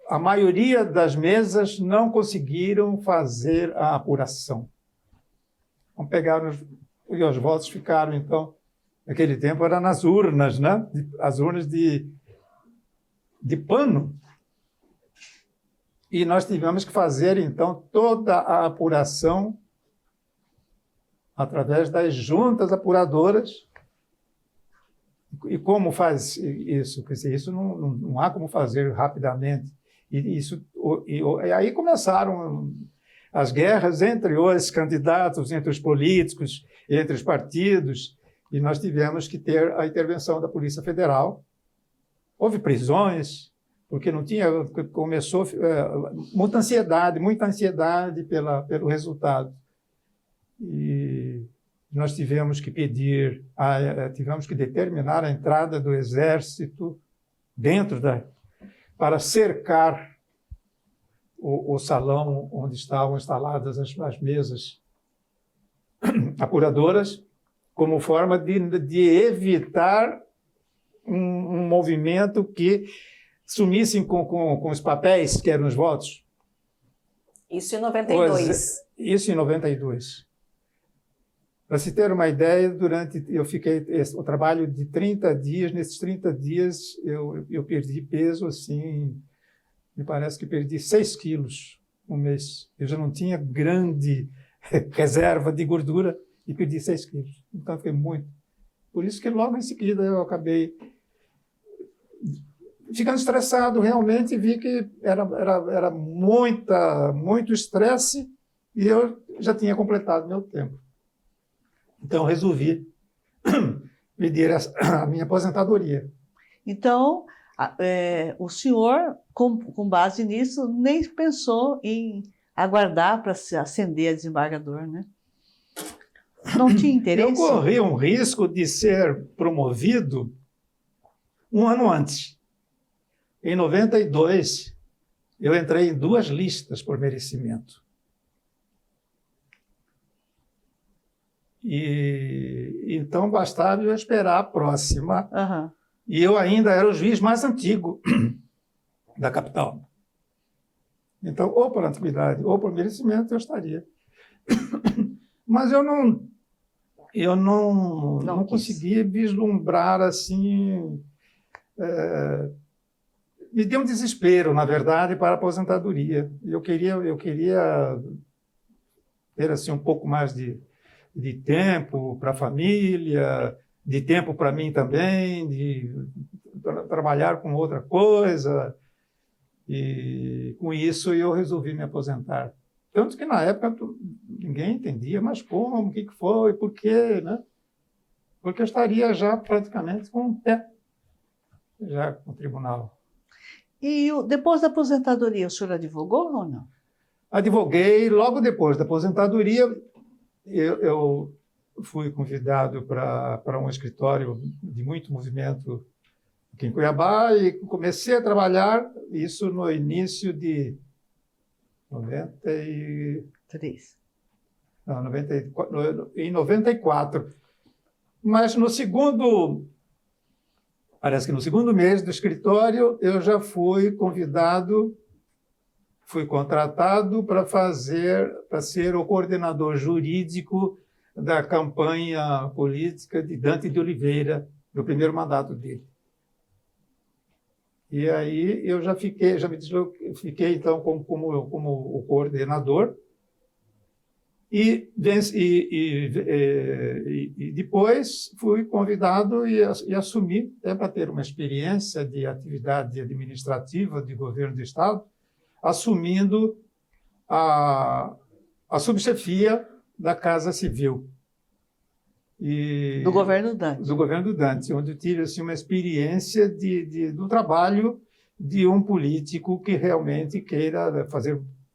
a maioria das mesas não conseguiram fazer a apuração. Então, pegaram e os votos ficaram, então, naquele tempo era nas urnas, né? As urnas de pano. E nós tivemos que fazer, então, toda a apuração através das juntas apuradoras. E como faz isso? Quer dizer, isso não há como fazer rapidamente. E aí começaram as guerras entre os candidatos, entre os políticos, entre os partidos, e nós tivemos que ter a intervenção da Polícia Federal. Houve prisões, porque não tinha, começou muita ansiedade pelo resultado. E nós tivemos que tivemos que determinar a entrada do exército para cercar o salão onde estavam instaladas as mesas apuradoras, como forma de evitar um movimento que sumissem com os papéis que eram os votos. Isso em 92. Isso em 92. Para se ter uma ideia, eu fiquei o trabalho de 30 dias. Nesses 30 dias, eu perdi peso, assim, me parece que perdi 6 quilos um mês. Eu já não tinha grande reserva de gordura e perdi 6 quilos. Então, foi muito. Por isso que logo em seguida eu acabei ficando estressado, realmente vi que era muito estresse e eu já tinha completado meu tempo. Então, resolvi pedir a minha aposentadoria. Então, o senhor, com base nisso, nem pensou em aguardar para se ascender a desembargador, né? Não tinha interesse? Eu corri um risco de ser promovido um ano antes. Em 92, eu entrei em 2 listas por merecimento. E então bastava eu esperar a próxima. Uhum. E eu ainda era o juiz mais antigo da capital. Então, ou por antiguidade ou por merecimento, eu estaria. Mas eu não conseguia vislumbrar assim. Me deu um desespero, na verdade, para a aposentadoria. Eu queria ter assim, um pouco mais de tempo para a família, de tempo para mim também, de trabalhar com outra coisa. E com isso eu resolvi me aposentar. Tanto que na época ninguém entendia, mas como, o que foi, por quê, né? Porque eu estaria já praticamente com o pé, já com o tribunal. E depois da aposentadoria, o senhor advogou ou não? Advoguei. Logo depois da aposentadoria, eu fui convidado para um escritório de muito movimento aqui em Cuiabá e comecei a trabalhar, isso no início de 3. Não, 94, em 94. Mas parece que no segundo mês do escritório, eu já fui convidado, fui contratado para ser o coordenador jurídico da campanha política de Dante de Oliveira, do primeiro mandato dele. E aí eu fiquei então como o coordenador e depois fui convidado e assumi, para ter uma experiência de atividade administrativa de governo do Estado, assumindo a subchefia da Casa Civil. Do governo Dante. Do governo Dante, onde eu tive assim, uma experiência do trabalho de um político que realmente queira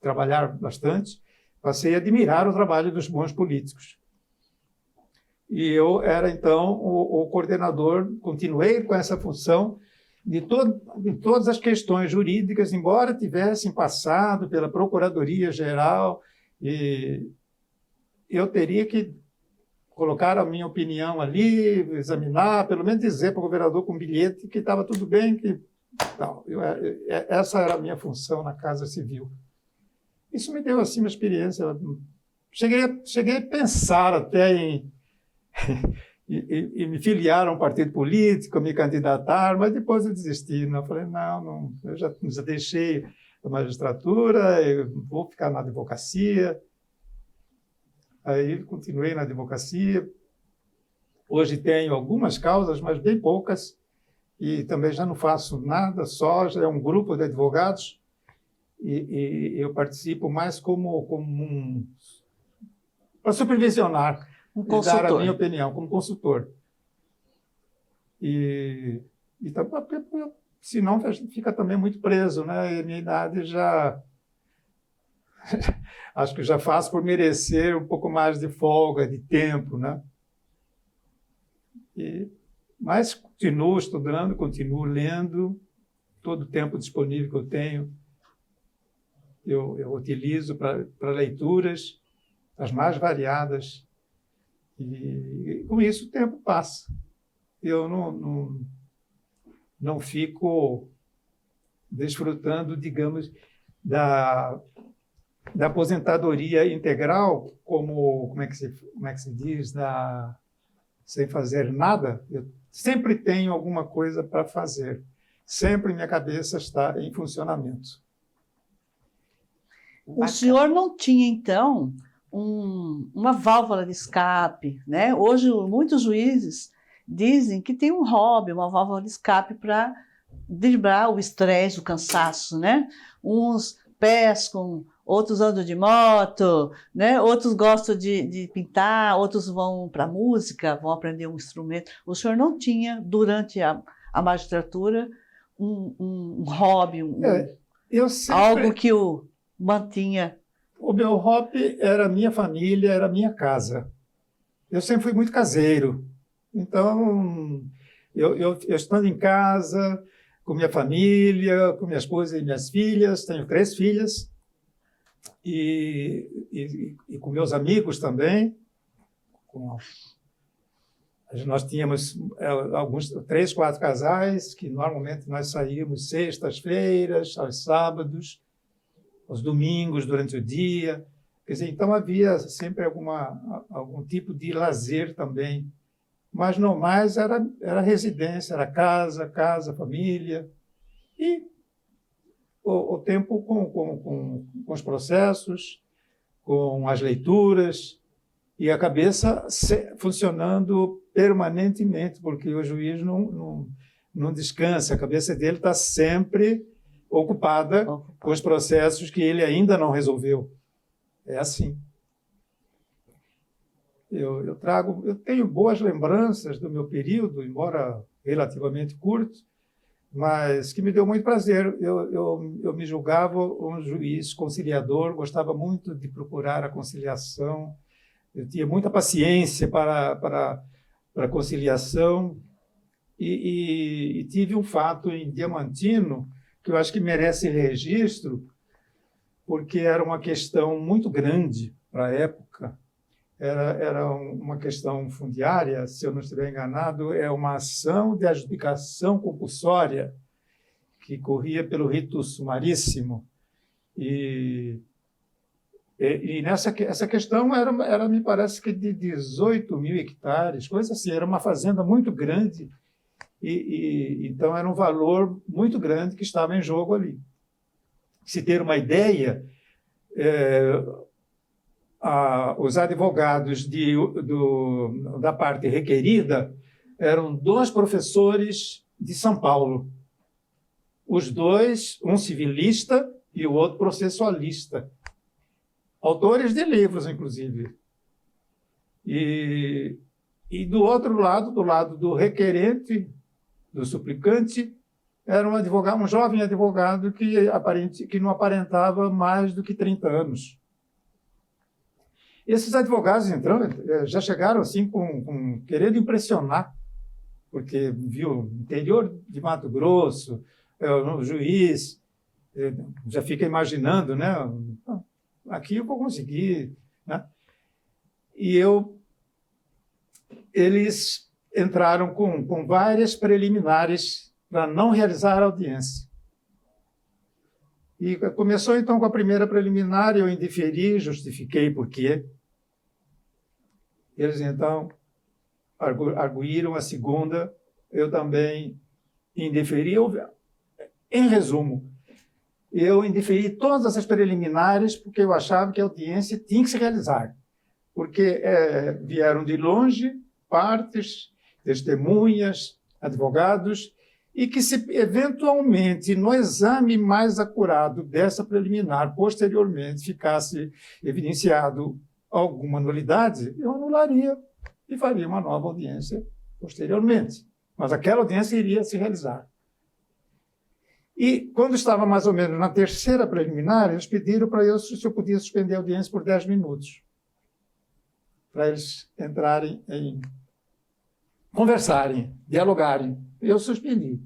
trabalhar bastante. Passei a admirar o trabalho dos bons políticos. E eu era, então, o coordenador, continuei com essa função de todas as questões jurídicas, embora tivessem passado pela Procuradoria-Geral, e eu teria que colocar a minha opinião ali, examinar, pelo menos dizer para o governador com bilhete que estava tudo bem, essa era a minha função na Casa Civil. Isso me deu assim uma experiência. Cheguei a pensar até em me filiar a um partido político, me candidatar, mas depois eu desisti. Não, eu falei, não, eu já deixei a magistratura, eu vou ficar na advocacia. Aí continuei na advocacia. Hoje tenho algumas causas, mas bem poucas, e também já não faço nada, já é um grupo de advogados, e eu participo mais para supervisionar, dar a minha opinião, como consultor. Senão fica também muito preso, né? E a minha idade já acho que já faço por merecer um pouco mais de folga, de tempo, né? Mas continuo estudando, continuo lendo, todo o tempo disponível que eu tenho, eu utilizo para leituras, as mais variadas, e com isso o tempo passa. Eu não fico desfrutando, digamos, da aposentadoria integral, como é que se diz, sem fazer nada. Eu sempre tenho alguma coisa para fazer. Sempre minha cabeça está em funcionamento. O senhor não tinha, então, uma válvula de escape, né? Hoje, muitos juízes dizem que tem um hobby, uma válvula de escape para driblar o estresse, o cansaço, né? Uns pescam, outros andam de moto, né? Outros gostam de pintar, outros vão para a música, vão aprender um instrumento. O senhor não tinha, durante a magistratura, um hobby, algo que o mantinha? O meu hobby era a minha família, era a minha casa. Eu sempre fui muito caseiro. Então, eu estando em casa, com minha família, com minha esposa e minhas filhas, tenho 3 filhas, e com meus amigos também. Nós tínhamos 3, 4 casais, que normalmente nós saímos sextas-feiras, aos sábados, aos domingos, durante o dia. Quer dizer, então havia sempre algum tipo de lazer também. Mas não mais era residência, era casa, família. E o tempo com os processos, com as leituras, e a cabeça funcionando permanentemente, porque o juiz não descansa, a cabeça dele está sempre ocupada com os processos que ele ainda não resolveu. É assim. Eu tenho boas lembranças do meu período, embora relativamente curto, mas que me deu muito prazer. Eu me julgava um juiz conciliador, gostava muito de procurar a conciliação, eu tinha muita paciência para a conciliação, e tive um fato em Diamantino que eu acho que merece registro, porque era uma questão muito grande para a época. Era uma questão fundiária, se eu não estiver enganado, é uma ação de adjudicação compulsória que corria pelo rito sumaríssimo. E essa questão era, me parece que de 18 mil hectares, coisa assim, era uma fazenda muito grande, então era um valor muito grande que estava em jogo ali. Se ter uma ideia, os advogados da parte requerida eram 2 professores de São Paulo. Os 2, um civilista e o outro processualista. Autores de livros, inclusive. E do outro lado, do lado do requerente, do suplicante, era um jovem advogado que não aparentava mais do que 30 anos. Esses advogados, então, já chegaram assim querendo impressionar, porque viu o interior de Mato Grosso, o juiz, já fica imaginando, né? Aqui eu vou conseguir, né? E eles entraram com várias preliminares para não realizar a audiência. E começou, então, com a primeira preliminar, eu indeferi, justifiquei por quê. Eles, então, arguíram a segunda, eu também indeferi. Em resumo, eu indeferi todas essas preliminares porque eu achava que a audiência tinha que se realizar, porque vieram de longe partes, testemunhas, advogados, e que se eventualmente no exame mais acurado dessa preliminar, posteriormente, ficasse evidenciado alguma nulidade, eu anularia e faria uma nova audiência posteriormente. Mas aquela audiência iria se realizar. E, quando estava mais ou menos na terceira preliminar, eles pediram para eu se eu podia suspender a audiência por 10 minutos, para eles entrarem em conversarem, dialogarem. Eu suspendi.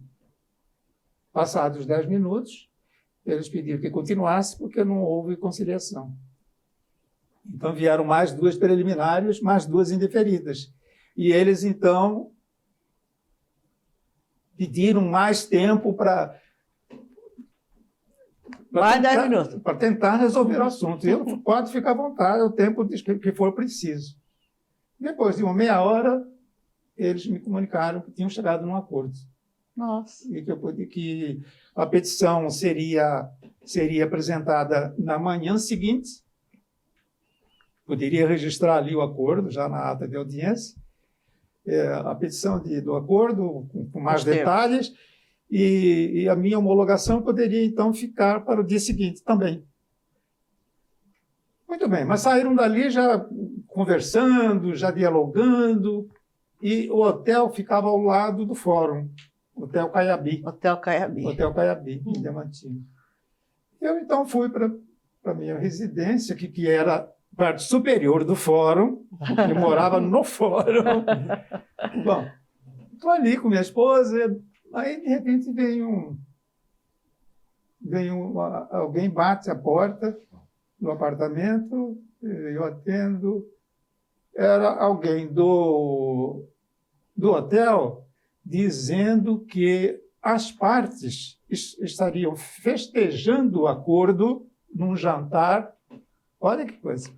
Passados os 10 minutos, eles pediram que continuasse, porque não houve conciliação. Então, vieram mais 2 preliminares, mais 2 indeferidas. E eles, então, pediram mais tempo para Mais 10 minutos. para tentar resolver o assunto. Eu pode ficar à vontade, o tempo que for preciso. Depois de uma meia hora, eles me comunicaram que tinham chegado num acordo. Nossa. E que a petição seria apresentada na manhã seguinte. Poderia registrar ali o acordo, já na ata de audiência. A petição do acordo, com mais detalhes. E a minha homologação poderia, então, ficar para o dia seguinte também. Muito bem, mas saíram dali já conversando, já dialogando, e o hotel ficava ao lado do fórum, Hotel Caiabi. Hotel Caiabi. Hotel Caiabi, em Diamantino. Eu, então, fui para a minha residência, que era a parte superior do fórum, eu morava no fórum. Bom, estou ali com minha esposa. Aí, de repente, alguém bate a porta do apartamento, eu atendo. Era alguém do hotel dizendo que as partes estariam festejando o acordo num jantar. Olha que coisa.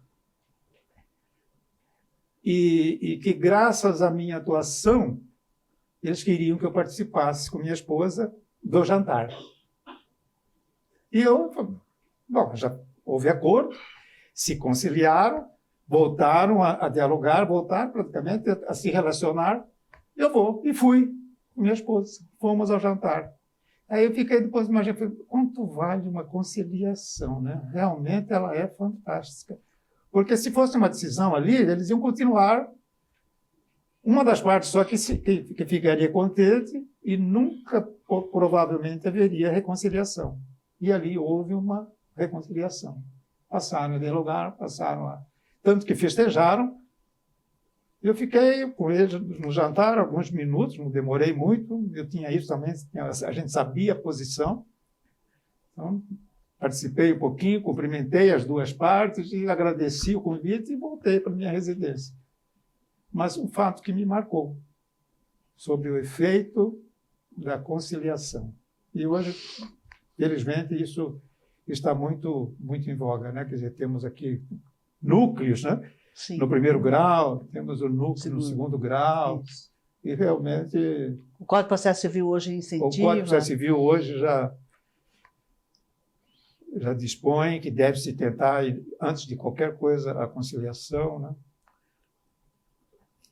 E que, graças à minha atuação, eles queriam que eu participasse com minha esposa do jantar. E eu, bom, já houve acordo, se conciliaram, voltaram a dialogar, voltaram praticamente a se relacionar. Eu vou, e fui com minha esposa. Fomos ao jantar. Aí eu fiquei depois imaginando, quanto vale uma conciliação, né? Realmente ela é fantástica. Porque se fosse uma decisão ali, eles iam continuar. Uma das partes só que ficaria contente e nunca, provavelmente, haveria reconciliação. E ali houve uma reconciliação. Passaram a dialogar, tanto que festejaram. Eu fiquei com eles no jantar alguns minutos, não demorei muito. Eu tinha isso também, a gente sabia a posição. Então, participei um pouquinho, cumprimentei as duas partes e agradeci o convite e voltei para a minha residência. Mas um fato que me marcou sobre o efeito da conciliação. E hoje, felizmente, isso está muito, muito em voga, né? Quer dizer, temos aqui núcleos, né? Sim. No primeiro grau, temos o núcleo no segundo grau. Isso. E realmente... O Código de Processo Civil hoje incentiva... O Código de Processo Civil hoje já dispõe que deve-se tentar, antes de qualquer coisa, a conciliação, né?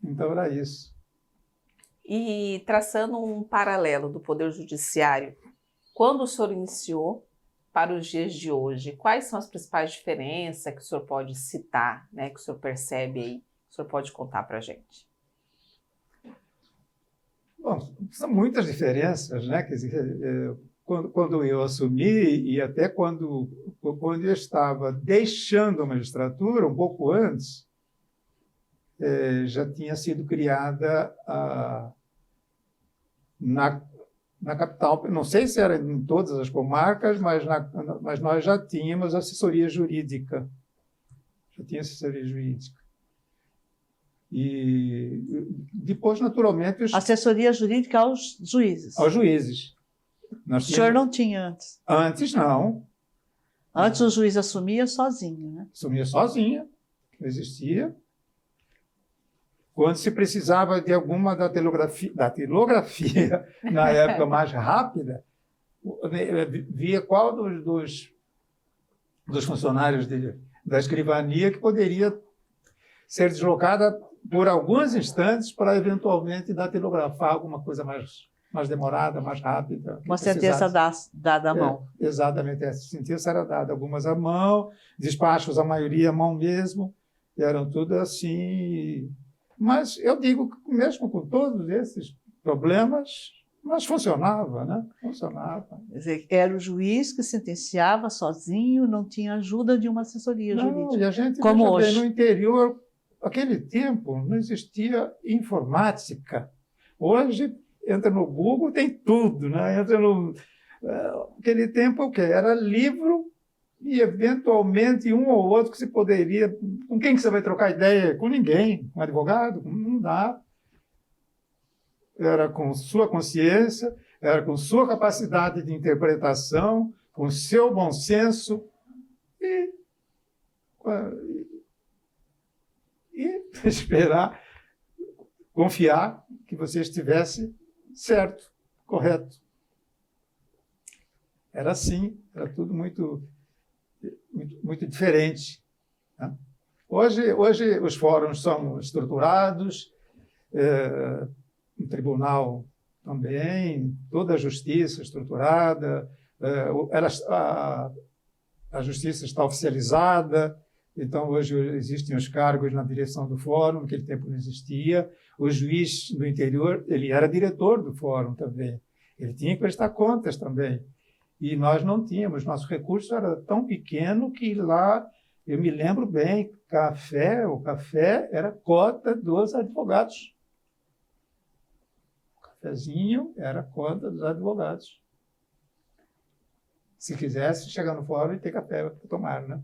Então, era isso. E traçando um paralelo do Poder Judiciário, quando o senhor iniciou para os dias de hoje, quais são as principais diferenças que o senhor pode citar, né, que o senhor percebe aí, que o senhor pode contar para a gente? Bom, são muitas diferenças, né? Quer dizer, quando eu assumi e até quando eu estava deixando a magistratura, um pouco antes, já tinha sido criada na capital, não sei se era em todas as comarcas, mas nós já tínhamos assessoria jurídica. Já tinha assessoria jurídica. E depois, naturalmente... Assessoria jurídica aos juízes. Aos juízes. O senhor não tinha antes? Antes, não. Antes o juiz assumia sozinho, né? Assumia sozinha, não existia. Quando se precisava de alguma datilografia na época mais rápida, via qual dos funcionários da escrivania que poderia ser deslocada por alguns instantes para, eventualmente, datilografar alguma coisa mais demorada, mais rápida. Uma sentença dada à mão. Exatamente, essa sentença era dada, algumas à mão, despachos, a maioria à mão mesmo, eram tudo assim. Mas eu digo que, mesmo com todos esses problemas, Mas funcionava, né? Funcionava. Quer dizer, era o juiz que sentenciava sozinho, não tinha ajuda de uma assessoria Não, jurídica. e a gente, Como veja bem, hoje. no interior, naquele tempo, não existia informática. Hoje, entra no Google, tem tudo, né? Entra no... Aquele tempo, o quê? Era livro e, eventualmente, um ou outro que se poderia... Com quem que você vai trocar ideia? Com ninguém. Com um advogado? Não dá. Era com sua consciência, era com sua capacidade de interpretação, com seu bom senso e esperar, confiar que você estivesse certo, correto. Era assim, era tudo muito, muito, muito diferente, né? Hoje os fóruns são estruturados, o tribunal também, toda a justiça estruturada, a justiça está oficializada, então hoje existem os cargos na direção do fórum, naquele tempo não existia. O juiz do interior, ele era diretor do fórum também, ele tinha que prestar contas também. E nós não tínhamos, nosso recurso era tão pequeno que lá, eu me lembro bem, o café era cota dos advogados. Cafezinho era conta dos advogados. Se quisesse chegar no fórum e ter café para tomar, né?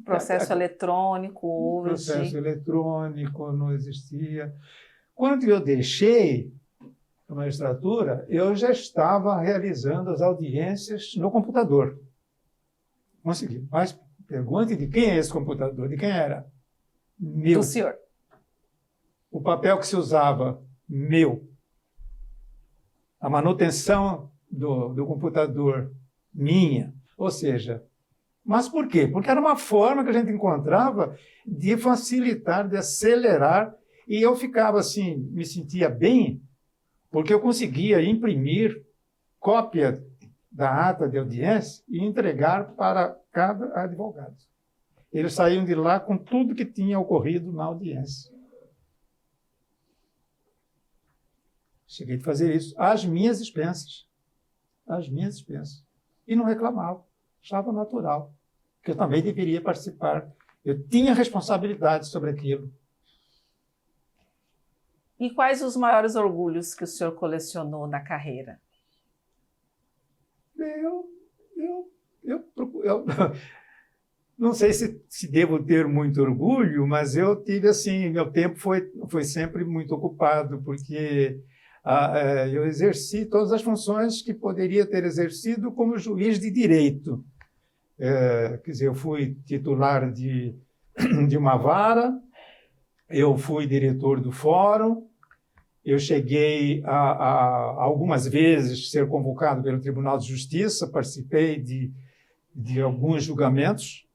Processo eletrônico hoje. Processo eletrônico não existia. Quando eu deixei a magistratura, eu já estava realizando as audiências no computador. Consegui. Mas pergunte de quem é esse computador, de quem era? Meu. Do senhor. O papel que se usava, meu. A manutenção do computador, minha. Ou seja, mas por quê? Porque era uma forma que a gente encontrava de facilitar, de acelerar, e eu ficava assim, me sentia bem, porque eu conseguia imprimir cópia da ata de audiência e entregar para cada advogado. Eles saíam de lá com tudo que tinha ocorrido na audiência. Cheguei a fazer isso às minhas expensas. Às minhas expensas. E não reclamava. Achava natural. Que eu também deveria participar. Eu tinha responsabilidade sobre aquilo. E quais os maiores orgulhos que o senhor colecionou na carreira? Eu não sei se devo ter muito orgulho, mas eu tive assim, meu tempo foi sempre muito ocupado, porque eu exerci todas as funções que poderia ter exercido como juiz de direito. Quer dizer, eu fui titular de uma vara, eu fui diretor do fórum, eu cheguei a algumas vezes ser convocado pelo Tribunal de Justiça, participei de alguns julgamentos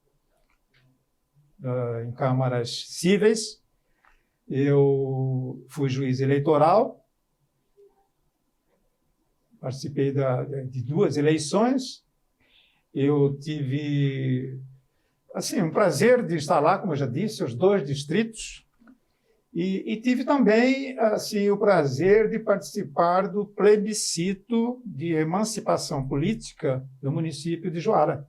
em câmaras cíveis. Eu fui juiz eleitoral, participei de 2 eleições. Eu tive assim, um prazer de estar lá, como eu já disse, os 2 distritos. E tive também assim, o prazer de participar do plebiscito de emancipação política do município de Joara.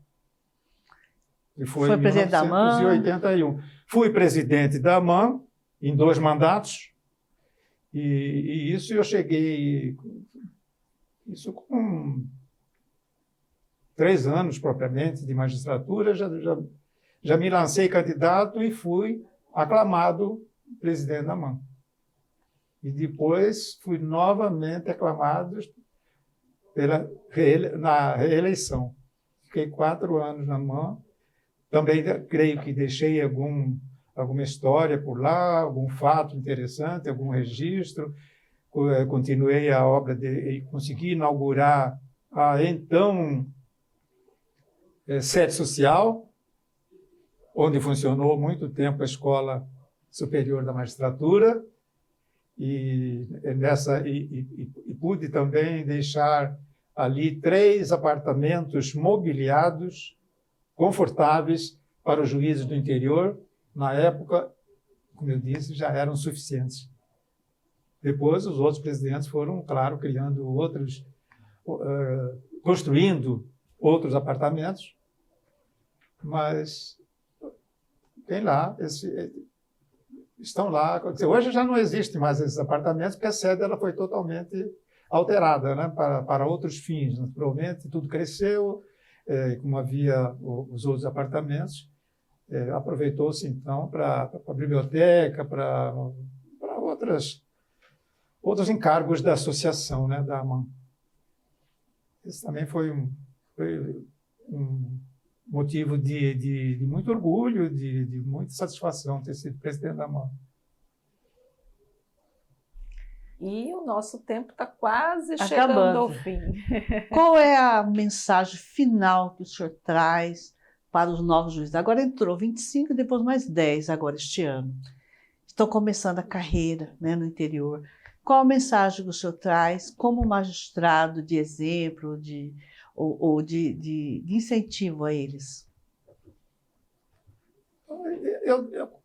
Que foi em presidente da AMAN? 1981. Fui presidente da AMAN em 2 mandatos. E isso eu cheguei... Isso com 3 anos, propriamente, de magistratura, já me lancei candidato e fui aclamado presidente da AMAN. E depois fui novamente aclamado na reeleição. Fiquei 4 anos na AMAN. Também creio que deixei alguma história por lá, algum fato interessante, algum registro. Continuei a obra e consegui inaugurar a então sede social, onde funcionou muito tempo a Escola Superior da Magistratura, e pude também deixar ali 3 apartamentos mobiliados, confortáveis para os juízes do interior. Na época, como eu disse, já eram suficientes. Depois, os outros presidentes foram, claro, criando outros, construindo outros apartamentos, mas tem lá, estão lá. Hoje já não existem mais esses apartamentos, porque a sede ela foi totalmente alterada, né, para outros fins. Naturalmente, tudo cresceu, como havia os outros apartamentos, aproveitou-se, então, para a biblioteca, para outros encargos da associação, né, da AMAN. Esse também foi um motivo de muito orgulho, de muita satisfação ter sido presidente da AMAN. E o nosso tempo está quase chegando ao fim. Qual é a mensagem final que o senhor traz para os novos juízes? Agora entrou 25 e depois mais 10 agora este ano. Estão começando a carreira, né, no interior. Qual a mensagem que o senhor traz como magistrado de exemplo, ou de incentivo a eles?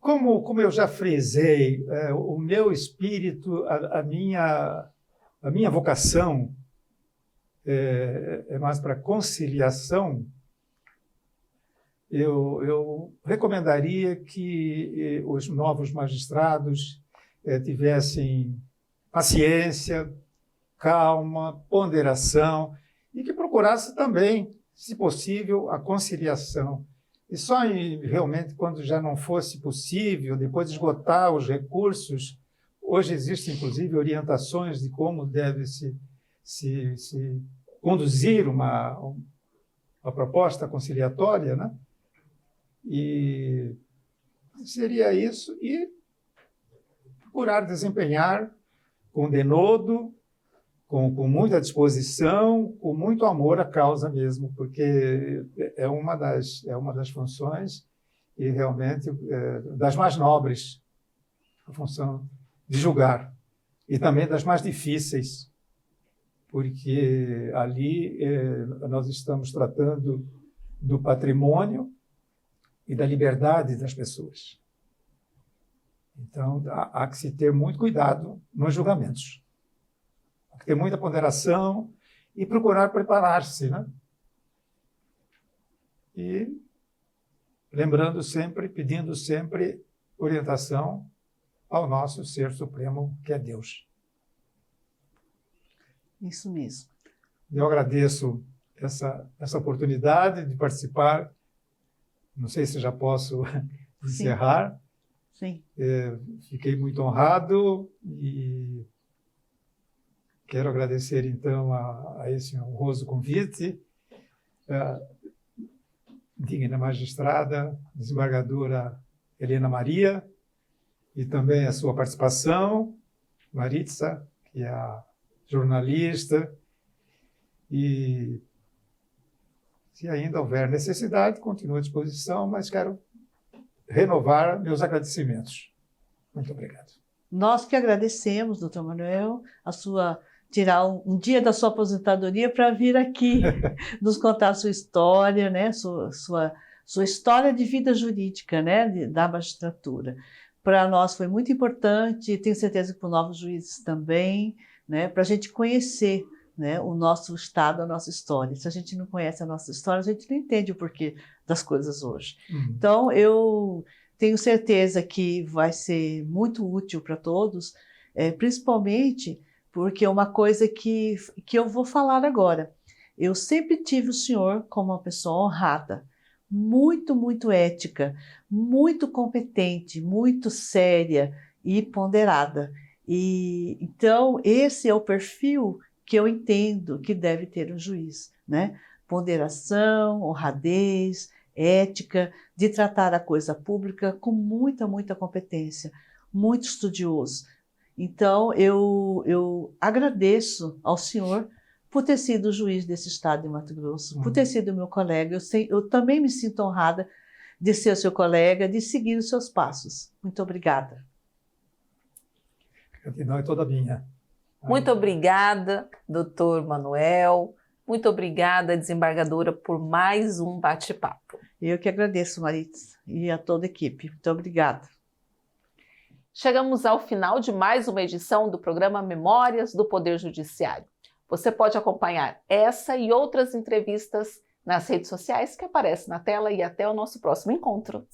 Como eu já frisei, o meu espírito, a minha vocação é mais para conciliação. Eu recomendaria que os novos magistrados tivessem paciência, calma, ponderação e que procurasse também, se possível, a conciliação. E só realmente quando já não fosse possível, depois de esgotar os recursos, hoje existem inclusive orientações de como deve se conduzir uma proposta conciliatória, né? E seria isso, e procurar desempenhar com denodo, com muita disposição, com muito amor à causa mesmo, porque é uma das funções e realmente das mais nobres, a função de julgar, e também das mais difíceis, porque ali nós estamos tratando do patrimônio e da liberdade das pessoas. Então, há que se ter muito cuidado nos julgamentos. Há que ter muita ponderação e procurar preparar-se, né? E lembrando sempre, pedindo sempre orientação ao nosso Ser Supremo, que é Deus. Isso mesmo. Eu agradeço essa oportunidade de participar. Não sei se já posso encerrar. Sim. Fiquei muito honrado e quero agradecer, então, a esse honroso convite. Digna magistrada, desembargadora Helena Maria, e também a sua participação, Maritza, que é a jornalista, e se ainda houver necessidade, continuo à disposição, mas quero renovar meus agradecimentos. Muito obrigado. Nós que agradecemos, doutor Manuel, tirar um dia da sua aposentadoria para vir aqui nos contar a sua história, né? Sua história de vida jurídica, né? Da magistratura. Para nós foi muito importante, tenho certeza que para os novos juízes também, né? Para a gente conhecer, né, o nosso estado, a nossa história. Se a gente não conhece a nossa história, a gente não entende o porquê das coisas hoje. Então, eu tenho certeza que vai ser muito útil para todos, principalmente porque é uma coisa que eu vou falar agora. Eu sempre tive o senhor como uma pessoa honrada, muito, muito ética, muito competente, muito séria e ponderada. E então, esse é o perfil que eu entendo que deve ter um juiz, né? Ponderação, honradez, ética, de tratar a coisa pública com muita, muita competência, muito estudioso. Então, eu agradeço ao senhor por ter sido juiz desse estado de Mato Grosso, por ter sido meu colega. Eu também me sinto honrada de ser o seu colega, de seguir os seus passos. Muito obrigada. A gratidão é toda minha. Muito obrigada, doutor Manuel. Muito obrigada, desembargadora, por mais um bate-papo. Eu que agradeço, Maritza, e a toda a equipe. Muito obrigada. Chegamos ao final de mais uma edição do programa Memórias do Poder Judiciário. Você pode acompanhar essa e outras entrevistas nas redes sociais que aparecem na tela e até o nosso próximo encontro.